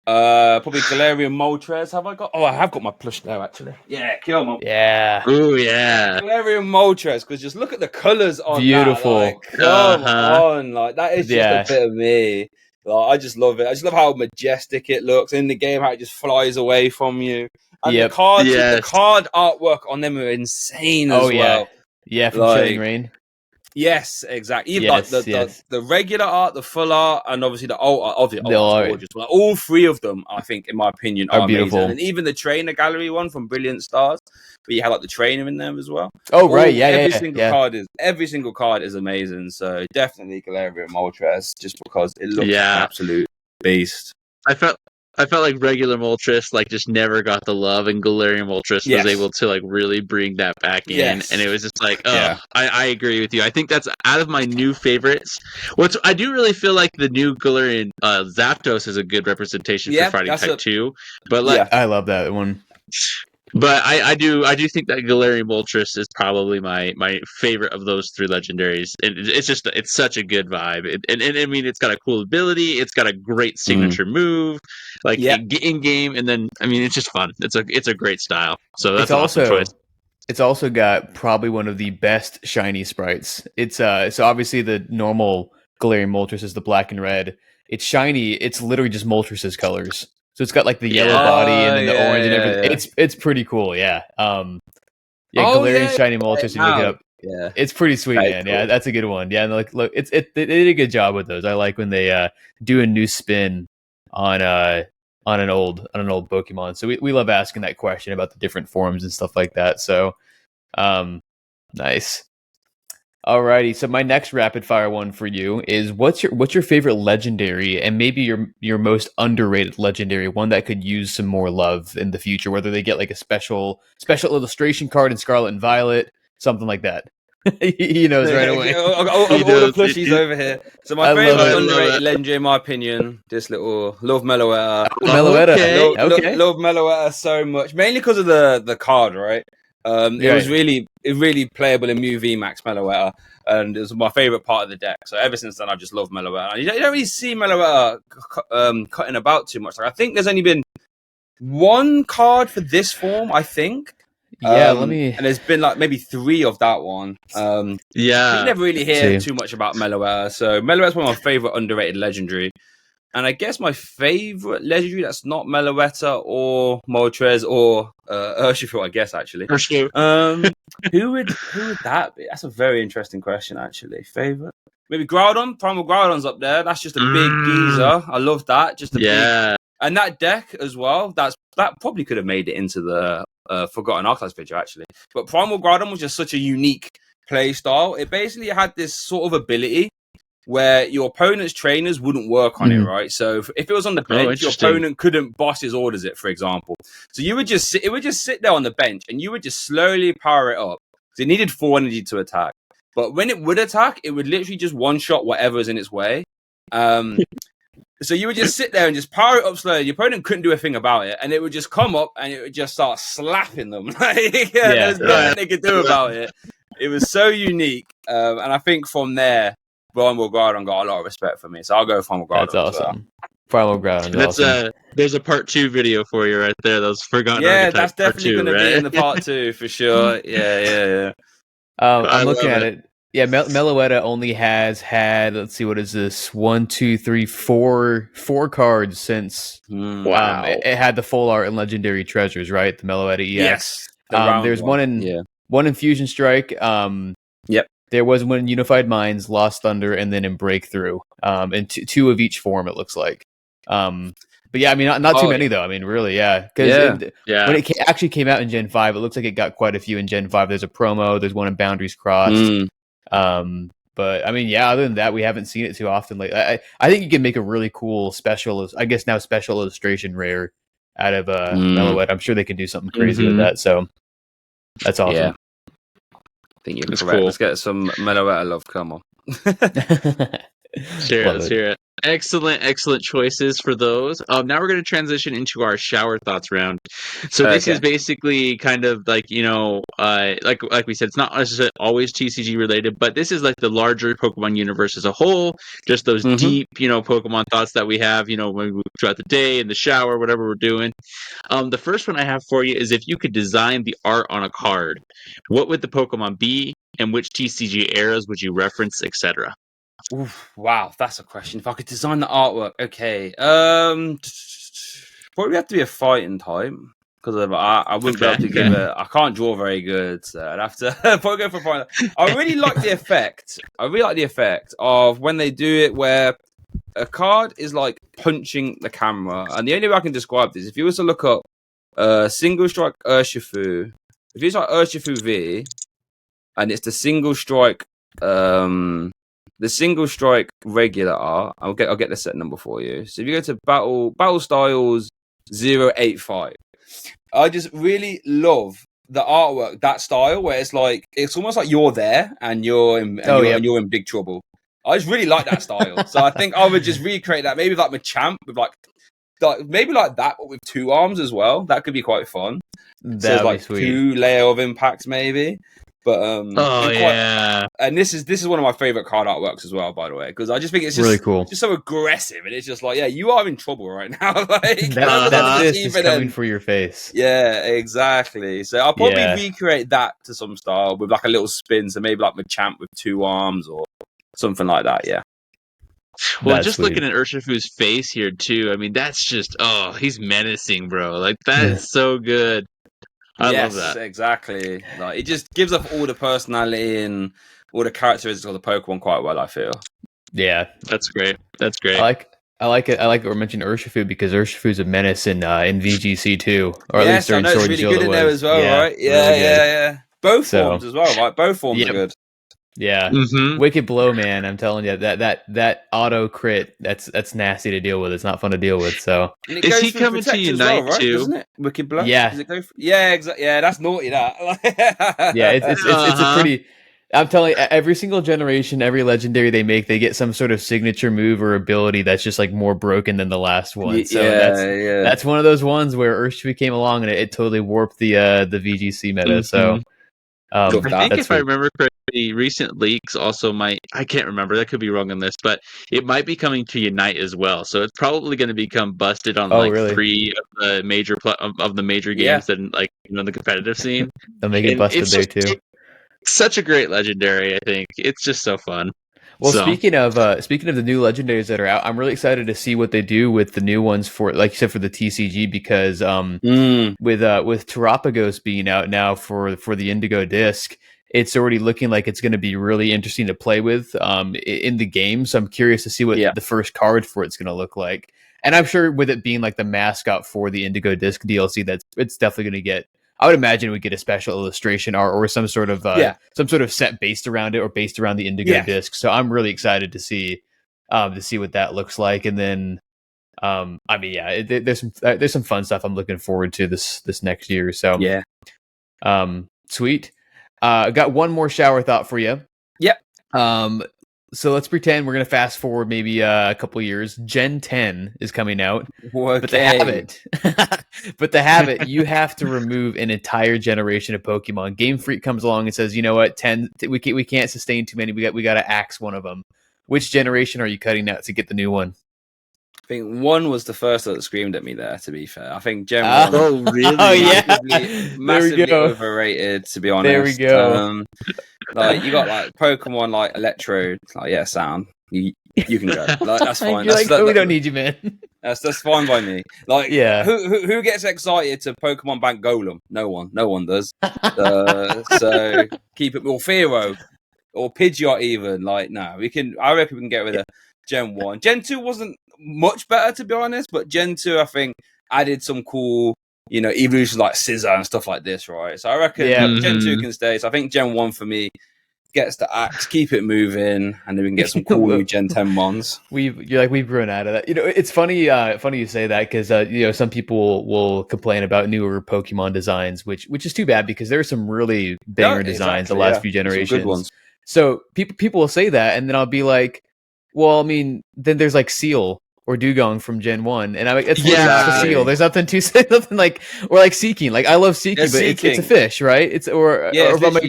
Speaker 1: Probably Galarian Moltres. Have I got? Oh, I have got my plush there actually. Yeah, kill them.
Speaker 3: Yeah.
Speaker 4: Ooh, yeah.
Speaker 1: Galarian Moltres, because just look at the colors on
Speaker 3: beautiful.
Speaker 1: That. Like, come on, like that is just a bit of me. Like, I just love it. I just love how majestic it looks in the game. How it just flies away from you. And the cards, the card artwork on them are insane as well.
Speaker 3: Yeah, from Chilling Reign.
Speaker 1: Yes, exactly. Even like the regular art, the full art, and obviously the alt art. Obviously, gorgeous. Like, all three of them, I think, in my opinion, are beautiful. Amazing. And even the trainer gallery one from Brilliant Stars, but you have like the trainer in there as well.
Speaker 3: Oh, right,
Speaker 1: Every single card is amazing. So definitely Galarian Moltres, just because it looks like an absolute beast.
Speaker 4: I felt like regular Moltres like just never got the love, and Galarian Moltres was able to like really bring that back in, and it was just like, I agree with you. I think that's out of my new favorites. I do really feel like the new Galarian Zapdos is a good representation for fighting type 2, but like
Speaker 3: I love that one.
Speaker 4: But I do think that Galarian Moltres is probably my favorite of those three legendaries. It's such a good vibe. And I mean, it's got a cool ability. It's got a great signature move, like in game. And then I mean, it's just fun. It's a great style. So that's an awesome choice.
Speaker 3: It's also got probably one of the best shiny sprites. It's so obviously the normal Galarian Moltres is the black and red. It's shiny. It's literally just Moltres' colors. So it's got like the yellow body and then the orange and everything. It's pretty cool, Galarian Shiny Moltres, you look it up. Yeah, it's pretty sweet, man. Cool. Yeah, that's a good one. Yeah, and look, they did a good job with those. I like when they do a new spin on an old Pokemon. So we love asking that question about the different forms and stuff like that. So nice. Alrighty, so my next rapid fire one for you is what's your favorite legendary, and maybe your most underrated legendary, one that could use some more love in the future, whether they get like a special illustration card in Scarlet and Violet, something like that. He knows right away.
Speaker 1: All the plushies over here. So my favorite underrated legendary, in my opinion, this little love Meloetta.
Speaker 3: Okay.
Speaker 1: Love Meloetta so much, mainly because of the card, right? It was really playable in Mew VMAX Meloetta, and it was my favorite part of the deck. So ever since then, I've just loved Meloetta. You don't really see Meloetta cutting about too much. Like, I think there's only been one card for this form, I think. And there's been like maybe 3 of that one. You never really hear too much about Meloetta. So Meloetta's one of my favorite underrated legendary. And I guess my favorite legendary that's not Meloetta or Moltres or Urshifu, I guess, actually. Who would that be? That's a very interesting question, actually. Favorite? Maybe Groudon. Primal Groudon's up there. That's just a big geezer. I love that. Just a big. And that deck as well, that probably could have made it into the Forgotten Archives picture, actually. But Primal Groudon was just such a unique play style. It basically had this sort of ability where your opponent's trainers wouldn't work on it, right? So if it was on the bench, your opponent couldn't boss his orders it, for example. So it would just sit there on the bench, and you would just slowly power it up. So it needed 4 energy to attack. but when it would attack, it would literally just one-shot whatever's in its way. So you would just sit there and just power it up slowly. Your opponent couldn't do a thing about it, and it would just come up and it would just start slapping them. There's nothing they could do about it. It was so unique, and I think from there, Primal Groudon got a lot of respect for me. So I'll go Primal Groudon.
Speaker 3: That's awesome. Primal Groudon.
Speaker 4: That's
Speaker 3: awesome.
Speaker 4: There's a part 2 video for you right there. Those forgotten.
Speaker 1: Yeah, that's definitely going to be in the part 2 for sure. Yeah.
Speaker 3: I'm looking at it. Yeah, Meloetta only has had, let's see, what is this? 1, 2, 3, 4 cards since.
Speaker 4: Wow.
Speaker 3: It had the full art and legendary treasures, right? The Meloetta EX.
Speaker 1: Yes.
Speaker 3: There's one in Fusion Strike.
Speaker 1: Yep.
Speaker 3: There was one in Unified Minds, Lost Thunder, and then in Breakthrough. And two of each form, it looks like. But yeah, I mean, not too many though. I mean, really, yeah. Because when it actually came out in Gen 5, it looks like it got quite a few in Gen 5. There's a promo. There's one in Boundaries Crossed. But I mean, yeah, other than that, we haven't seen it too often lately. I think you can make a really cool special illustration rare out of Meloetta. I'm sure they can do something crazy with that. So that's awesome.
Speaker 1: Yeah. I think you're correct. Cool. Let's get some Meloetta love. Come on.
Speaker 4: Let's hear it. Excellent choices for those. Now we're going to transition into our shower thoughts round. So this is basically kind of like, like we said, it's not necessarily always TCG related, but this is like the larger Pokemon universe as a whole. Just those deep, Pokemon thoughts that we have, when we throughout the day, in the shower, whatever we're doing. The first one I have for you is, if you could design the art on a card, what would the Pokemon be, and which TCG eras would you reference, etc.?
Speaker 1: Oof, wow, that's a question. If I could design the artwork, okay. Probably have to be a fighting type, because I wouldn't be able to give it. I can't draw very good, so I'd have to probably go for fighting. I really like the effect. Of when they do it, where a card is like punching the camera, and the only way I can describe this, if you were to look up single strike Urshifu, if it's like Urshifu V, and it's the single strike. The single strike regular art, I'll get the set number for you. So if you go to Battle Styles 085, I just really love the artwork, that style where it's almost like you're there and you're in big trouble. I just really like that style. So I think I would just recreate that, maybe like Machamp with maybe like that, but with 2 arms as well. That could be quite fun.
Speaker 3: That'd
Speaker 1: so it's
Speaker 3: be sweet.
Speaker 1: 2 layer of impacts maybe. But and this is one of my favorite card artworks as well, by the way, because I just think it's just
Speaker 3: really cool,
Speaker 1: just so aggressive, and it's just like, you are in trouble right now. Like
Speaker 3: that is coming for your face.
Speaker 1: Yeah, exactly. So I'll probably recreate that to some style with like a little spin, so maybe like Machamp with 2 arms or something like that. Yeah.
Speaker 4: Well, that's just sweet. Looking at Urshifu's face here too, I mean, that's just he's menacing, bro. Like that is so good. I love that.
Speaker 1: Exactly. Like, it just gives off all the personality and all the characteristics of the Pokemon quite well, I feel.
Speaker 3: Yeah,
Speaker 4: that's great. I
Speaker 3: like it. I like it. We mentioned Urshifu because Urshifu's a menace in VGC too, or at least during Sword and Shield.
Speaker 1: Really good in there as well, right? Yeah. Both forms as well, right? Both forms are good.
Speaker 3: Yeah, Wicked Blow, man. I'm telling you, that auto crit, that's nasty to deal with. It's not fun to deal with. So
Speaker 4: is he coming to Unite
Speaker 1: right?
Speaker 4: too?
Speaker 1: Doesn't it? Wicked Blow.
Speaker 3: Yeah.
Speaker 1: Does it go exactly. Yeah, that's naughty. That.
Speaker 3: Yeah, it's a pretty. I'm telling you, every single generation, every legendary they make, they get some sort of signature move or ability that's just like more broken than the last one. So that's one of those ones where Urshifu came along and it totally warped the VGC meta. So.
Speaker 4: I think if I remember correctly, recent leaks also might, I can't remember, that could be wrong on this, but it might be coming to Unite as well. So it's probably going to become busted on 3 of the major games and like the competitive scene.
Speaker 3: They'll make it busted there too.
Speaker 4: Such a great legendary, I think. It's just so fun.
Speaker 3: Well, speaking of the new legendaries that are out, I'm really excited to see what they do with the new ones for, like you said, for the TCG, because with Terapagos being out now for the Indigo disc, it's already looking like it's going to be really interesting to play with in the game. So I'm curious to see what the first card for it's going to look like. And I'm sure with it being like the mascot for the Indigo disc DLC, it's definitely going to get. I would imagine we get a special illustration or some sort of set based around it or based around the Indigo disc. So I'm really excited to see what that looks like. And then, there's some fun stuff I'm looking forward to this next year. So
Speaker 1: yeah,
Speaker 3: sweet. I got one more shower thought for you.
Speaker 1: Yep.
Speaker 3: So let's pretend we're gonna fast forward maybe a couple years. Gen 10 is coming out,
Speaker 1: Okay.
Speaker 3: but to have it, you have to remove an entire generation of Pokemon. Game Freak comes along and says, "You know what? 10, we can't sustain too many. We got to axe one of them." Which generation are you cutting out to get the new one?
Speaker 1: I think 1 was the first that screamed at me there, to be fair. I think Gen 1
Speaker 4: Oh, really?
Speaker 3: Oh, yeah.
Speaker 1: massively overrated, to be honest.
Speaker 3: There we go.
Speaker 1: Like, you got like Pokemon like Electro, like, yeah, sound. You can go. Like, that's fine.
Speaker 3: You're like, we don't need you, man.
Speaker 1: That's fine by me. Like,
Speaker 3: Yeah.
Speaker 1: Who gets excited to Pokemon Bank Golem? No one does. So keep it, or Fearow, or Pidgeot even. Like, no, I reckon we can get rid of Gen 1. Gen 2 wasn't much better, to be honest, but Gen 2, I think, added some cool, evolutions like Scizor and stuff like this, right? So I reckon Gen 2 can stay. So I think Gen 1 for me gets the axe, keep it moving, and then we can get some cool new Gen 10 mons.
Speaker 3: We've run out of that. It's funny you say that, because some people will complain about newer Pokemon designs, which is too bad, because there are some really banger designs the last few generations.
Speaker 1: Some good ones.
Speaker 3: So people will say that, and then I'll be like, well, I mean, then there's like Seal or Dugong from Gen 1, and I'm like, it's a seal. There's nothing to say, nothing like, or like Seeking. Like, I love Seeking, but it's a fish, right? It's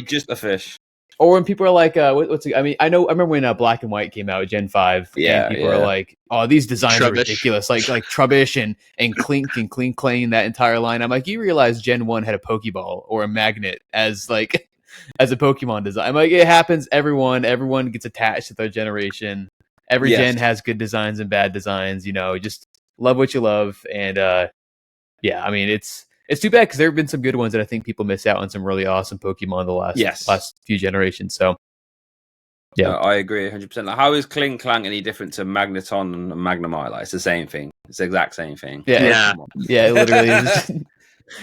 Speaker 1: just a fish.
Speaker 3: Or when people are like, I remember when Black and White came out, Gen 5, and people are like, oh, these designs are ridiculous. Like Trubbish and Clink and Clean, that entire line. I'm like, you realize Gen 1 had a Pokeball or a magnet as a Pokemon design. I'm like, it happens. Everyone gets attached to their generation. Every gen has good designs and bad designs. Just love what you love. And I mean, it's too bad, because there have been some good ones that I think people miss out on, some really awesome Pokemon the last few generations. So, yeah,
Speaker 1: I agree 100%. Like, how is Kling Clang any different to Magneton and Magnemite? Like, it's the same thing. It's the exact same thing.
Speaker 3: Yeah. It literally is.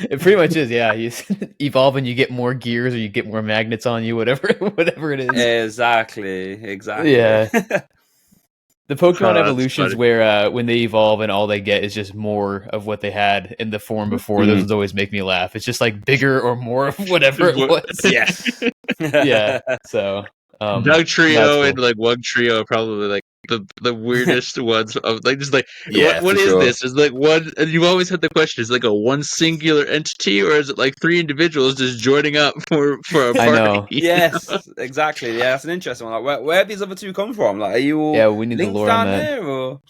Speaker 3: It pretty much is. Yeah, you evolve and you get more gears, or you get more magnets on you, whatever it is.
Speaker 1: Exactly.
Speaker 3: Yeah. The Pokemon evolutions where when they evolve and all they get is just more of what they had in the form before, those always make me laugh. It's just like bigger or more of whatever it was.
Speaker 1: Yes.
Speaker 3: Yeah. So
Speaker 4: Doug Trio and like Wug Trio are probably like the weirdest ones of like, just like, what is this? Is like one, and you've always had the question, is it like a one singular entity, or is it like three individuals just joining up for a party?
Speaker 3: I know.
Speaker 1: Yes, exactly. Yeah, that's an interesting one. Like, where have these other two come from? Like, are you all
Speaker 3: we need the
Speaker 1: linked
Speaker 3: lore
Speaker 1: down
Speaker 3: on that.
Speaker 1: there, or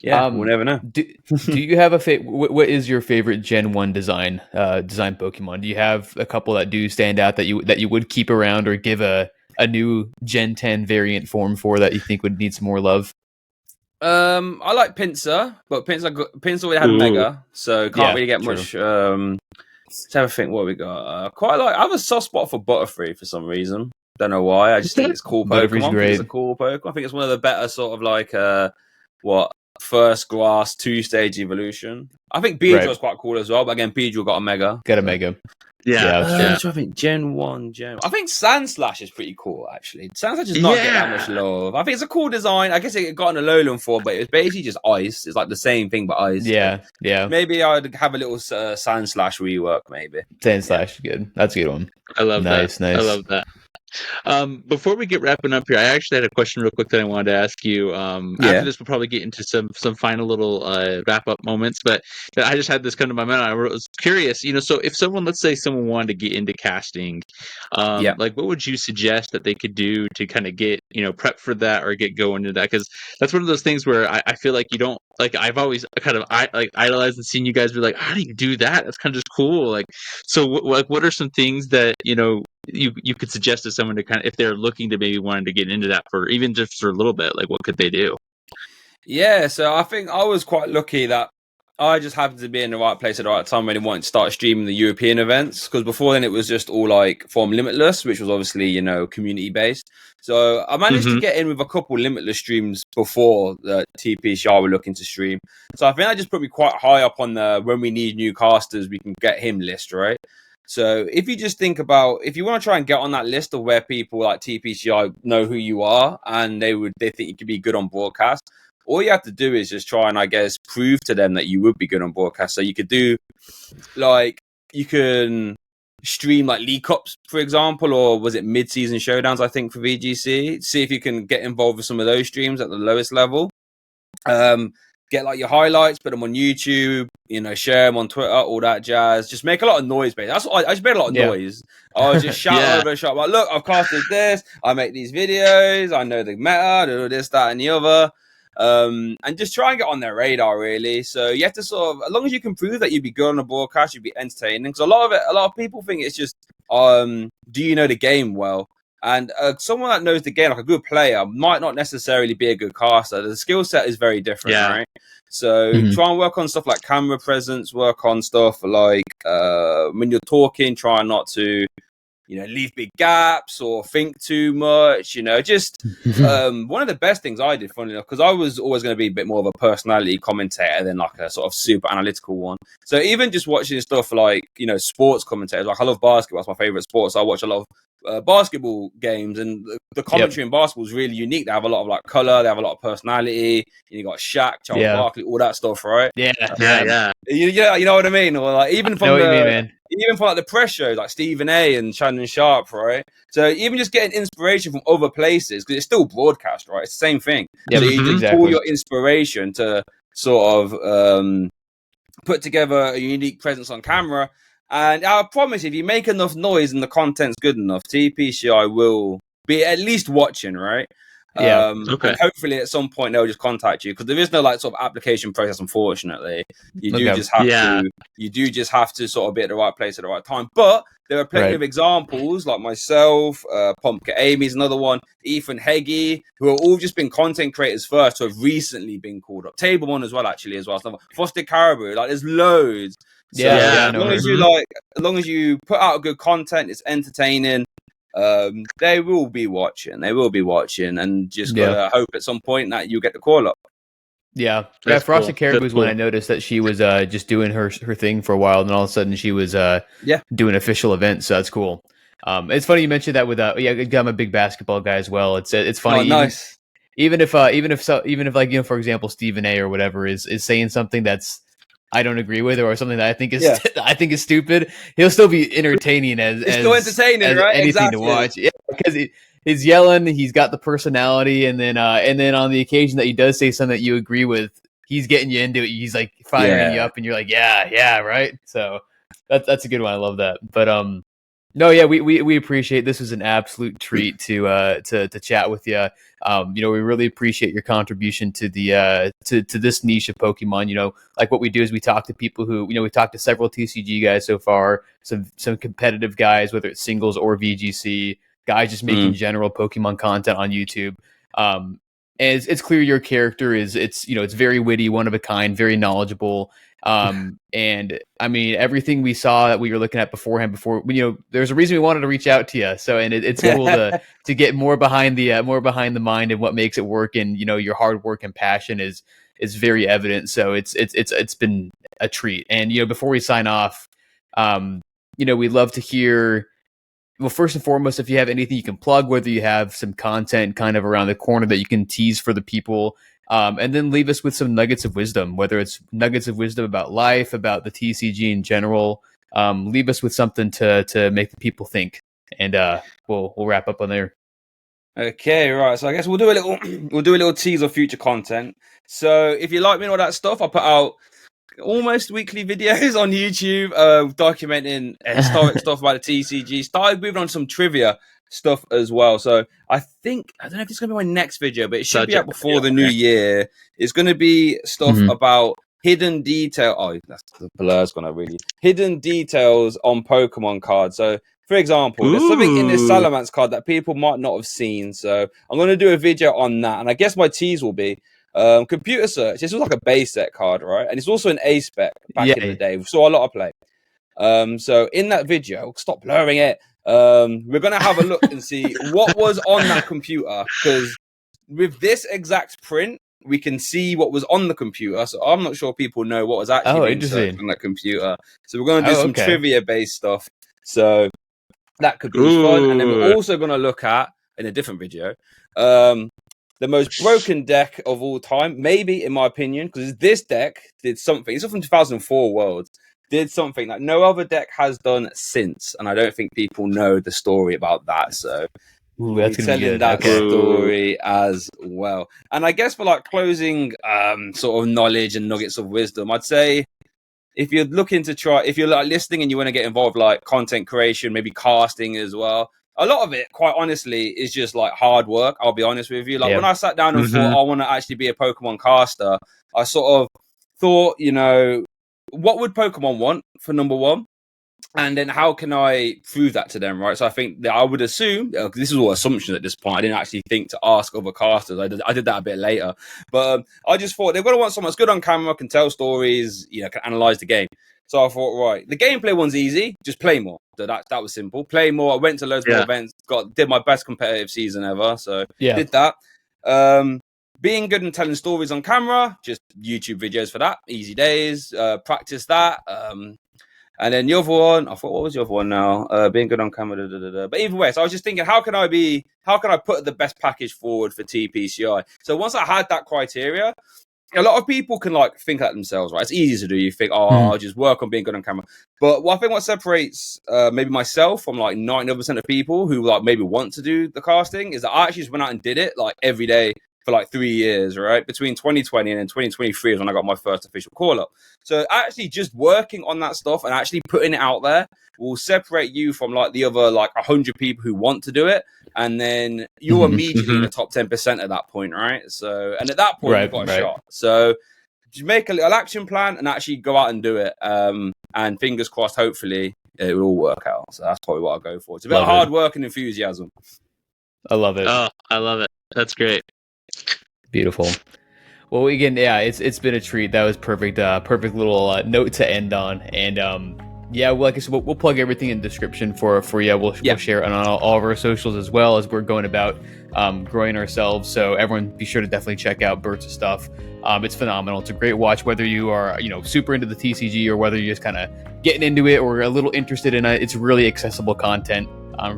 Speaker 1: we'll never know.
Speaker 3: Do you have what is your favorite Gen 1 design Pokemon? Do you have a couple that do stand out that you would keep around, or give a new Gen 10 variant form for, that you think would need some more love?
Speaker 1: I like Pinsir, but Pinsir already had Mega, so can't really get much. Let's have a think what we got. I have a soft spot for Butterfree for some reason. Don't know why. I just think it's cool Pokemon.
Speaker 3: Great.
Speaker 1: It's a cool Pokemon. I think it's one of the better sort of like first grass 2-stage evolution. I think Beedrill's quite cool as well, but again, Beedrill got a Mega.
Speaker 3: Yeah.
Speaker 1: So I think Gen 1, I think Sandslash is pretty cool, actually. Sandslash does not get that much love. I think it's a cool design. I guess it got an Alolan form, but it was basically just ice. It's like the same thing, but ice.
Speaker 3: Yeah.
Speaker 1: Maybe I'd have a little Sandslash rework, maybe.
Speaker 3: Sandslash, good. That's a good one.
Speaker 4: I love that.
Speaker 3: Nice.
Speaker 4: I love that. Before we get wrapping up here, I actually had a question real quick that I wanted to ask you. After this, we'll probably get into some final little wrap up moments, but I just had this come to my mind. I was curious, so if let's say someone wanted to get into casting, like, what would you suggest that they could do to kind of get, prep for that, or get going into that? Because that's one of those things where I feel like you don't, like, I've always kind of idolized and seen you guys be like, how do you do that? That's kind of just cool. Like, so what are some things that, you could suggest to someone to kind of, if they're looking to maybe wanting to get into that for even just for a little bit, like, what could they do?
Speaker 1: Yeah, so I think I was quite lucky that I just happened to be in the right place at the right time when I wanted to start streaming the European events, because before then it was just all like from Limitless, which was obviously, community based. So I managed to get in with a couple Limitless streams before the TPCR were looking to stream. So I think that just put me quite high up on the when we need new casters, we can get him list, right? So if you just think about, if you want to try and get on that list of where people like TPCI know who you are and they think you could be good on broadcast, all you have to do is just try and, I guess, prove to them that you would be good on broadcast. So you could do, like, you can stream like League Cups, for example, or was it mid-season showdowns, I think, for VGC. See if you can get involved with some of those streams at the lowest level. Get like your highlights, put them on YouTube, share them on Twitter, all that jazz. Just make a lot of noise, basically. That's what I just made a lot of noise. I was just shout over, shout like, look, I've casted this, I make these videos, I know the meta, do this, that, and the other. And just try and get on their radar, really. So you have to sort of, as long as you can prove that you'd be good on the broadcast, you'd be entertaining. Because a lot of people think it's just, do you know the game well? And someone that knows the game, like a good player, might not necessarily be a good caster. The skill set is very different, right? So try and work on stuff like camera presence, work on stuff like when you're talking, try not to, leave big gaps or think too much, just one of the best things I did, funny enough, because I was always going to be a bit more of a personality commentator than like a sort of super analytical one. So even just watching stuff like, sports commentators, like I love basketball, it's my favorite sport. So I watch a lot of basketball games, and the commentary in basketball is really unique. They have a lot of like color, they have a lot of personality. You got Shaq, Charles Barkley, all that stuff, right?
Speaker 3: Yeah.
Speaker 1: You know what I mean? Or like even from like the press shows, like Stephen A and Shannon Sharp, right? So even just getting inspiration from other places, because it's still broadcast, right? It's the same thing. So you just pull your inspiration to sort of put together a unique presence on camera. And I promise, if you make enough noise and the content's good enough, TPCI will be at least watching, right? And hopefully at some point they'll just contact you, because there is no like sort of application process, unfortunately. You do just have to sort of be at the right place at the right time. But there are plenty of examples like myself, Pumpkin Amy's another one, Ethan Heggie, who have all just been content creators first, who have recently been called up. Table One as well, actually, Foster Caribou, like there's loads. So as long as you put out good content, it's entertaining. They will be watching, and just gotta hope at some point that you get the call up.
Speaker 3: Frosted Caribou is when I noticed that she was just doing her thing for a while, and then all of a sudden she was doing official events. So that's cool. It's funny you mentioned that with I'm a big basketball guy as well. It's funny.
Speaker 1: Nice.
Speaker 3: Even if like for example Stephen A or whatever is saying something that's I don't agree with, or something that I think is stupid, he'll still be entertaining as
Speaker 1: entertaining, right?
Speaker 3: Anything to watch. Yeah, because he's yelling, he's got the personality, and then on the occasion that he does say something that you agree with, he's getting you into it. He's like firing you up, and you're like, yeah, right. So that's a good one. I love that. But we appreciate this. Was an absolute treat to chat with you. We really appreciate your contribution to the to this niche of Pokemon. Like what we do is we talk to people who we talked to several TCG guys so far, some competitive guys, whether it's singles or VGC guys, just making general Pokemon content on YouTube. And it's clear your character is it's very witty, one of a kind, very knowledgeable. And I mean, everything we saw that we were looking at beforehand, there's a reason we wanted to reach out to you. So, and it's cool to get more behind the mind and what makes it work. And, your hard work and passion is very evident. So it's been a treat. And, before we sign off, we'd love to hear, well, first and foremost, if you have anything you can plug, whether you have some content kind of around the corner that you can tease for the people, and then leave us with some nuggets of wisdom, whether it's nuggets of wisdom about life, about the TCG in general. Leave us with something to make the people think, and we'll wrap up on there.
Speaker 1: Okay, right. So I guess we'll do a little tease of future content. So if you like me and all that stuff, I'll put out almost weekly videos on YouTube, documenting historic stuff about the TCG. Started moving on some trivia stuff as well. So I don't know if it's going to be my next video, but it should be out before the new year. It's going to be stuff about hidden detail. Oh, that's the blur's going to really hidden details on Pokemon cards. So for example, there's something in this Salamence card that people might not have seen. So I'm going to do a video on that. And I guess my tease will be computer search. This was like a base set card, right? And it's also an A spec back in the day. We saw a lot of play. So in that video, stop blurring it. We're gonna have a look and see what was on that computer, because with this exact print, we can see what was on the computer. So I'm not sure people know what was actually being searched on that computer. So we're gonna do some trivia based stuff. So that could be fun. And then we're also gonna look at, in a different video, the most broken deck of all time, maybe in my opinion, because this deck did something. It's from 2004 Worlds. did something that no other deck has done since, and I don't think people know the story about that. So
Speaker 3: Ooh, that's
Speaker 1: we'll be
Speaker 3: gonna be
Speaker 1: telling
Speaker 3: good.
Speaker 1: that
Speaker 3: Okay.
Speaker 1: story as well. And I guess for like closing sort of knowledge and nuggets of wisdom, I'd say if you're looking to try, if you're like listening and you want to get involved, like content creation, maybe casting as well. A lot of it, quite honestly, is just like hard work. I'll be honest with you. Like when I sat down and thought I want to actually be a Pokemon caster, I sort of thought, you know, what would Pokemon want for number one? And then how can I prove that to them, right? So I think that I would assume, this is all assumption at this point. I didn't actually think to ask other casters. I did that a bit later. But I just thought they're going to want someone that's good on camera, can tell stories, you know, can analyze the game. So I thought, right, the gameplay one's easy. Just play more. So that was simple. Play more. I went to loads more events. Did my best competitive season ever. So did that. Being good and telling stories on camera, just YouTube videos for that. Easy days. Practice that. And then the other one, I thought, what was the other one now? Being good on camera. But either way, so I was just thinking, how can I put the best package forward for TPCI? So once I had that criteria, a lot of people can like think that themselves, right? It's easy to do. You think, I'll just work on being good on camera. But I think what separates maybe myself from like 90% of people who like maybe want to do the casting is that I actually just went out and did it like every day for like 3 years, right? Between 2020 and then 2023 is when I got my first official call up. So actually just working on that stuff and actually putting it out there will separate you from like the other like 100 people who want to do it. And then you're immediately in the top 10% at that point, right? So, and at that point, you've got a shot. So just make a little action plan and actually go out and do it. And fingers crossed, hopefully it will all work out. So that's probably what I'll go for. It's a bit of hard work and enthusiasm.
Speaker 3: I love it.
Speaker 4: Oh, I love it. That's great.
Speaker 3: Beautiful. Well, again, yeah, it's been a treat. That was perfect. Perfect little note to end on. And yeah, well, like I said, we'll plug everything in the description for you. We'll share it on all of our socials as well as we're going about growing ourselves. So everyone, be sure to definitely check out Burt's stuff. It's phenomenal. It's a great watch, whether you are super into the TCG or whether you're just kind of getting into it or a little interested in it. It's really accessible content,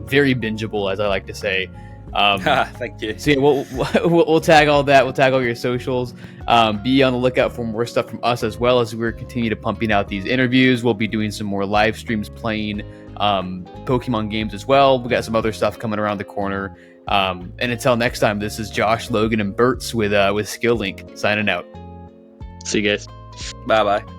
Speaker 3: very bingeable, as I like to say.
Speaker 1: Thank you.
Speaker 3: So yeah, we'll tag all that. We'll tag all your socials. Be on the lookout for more stuff from us as well as we're continue to pumping out these interviews. We'll be doing some more live streams playing Pokemon games as well. We got some other stuff coming around the corner. And until next time, this is Josh, Logan, and Burts with Skill Link signing out.
Speaker 4: See you guys.
Speaker 1: Bye bye.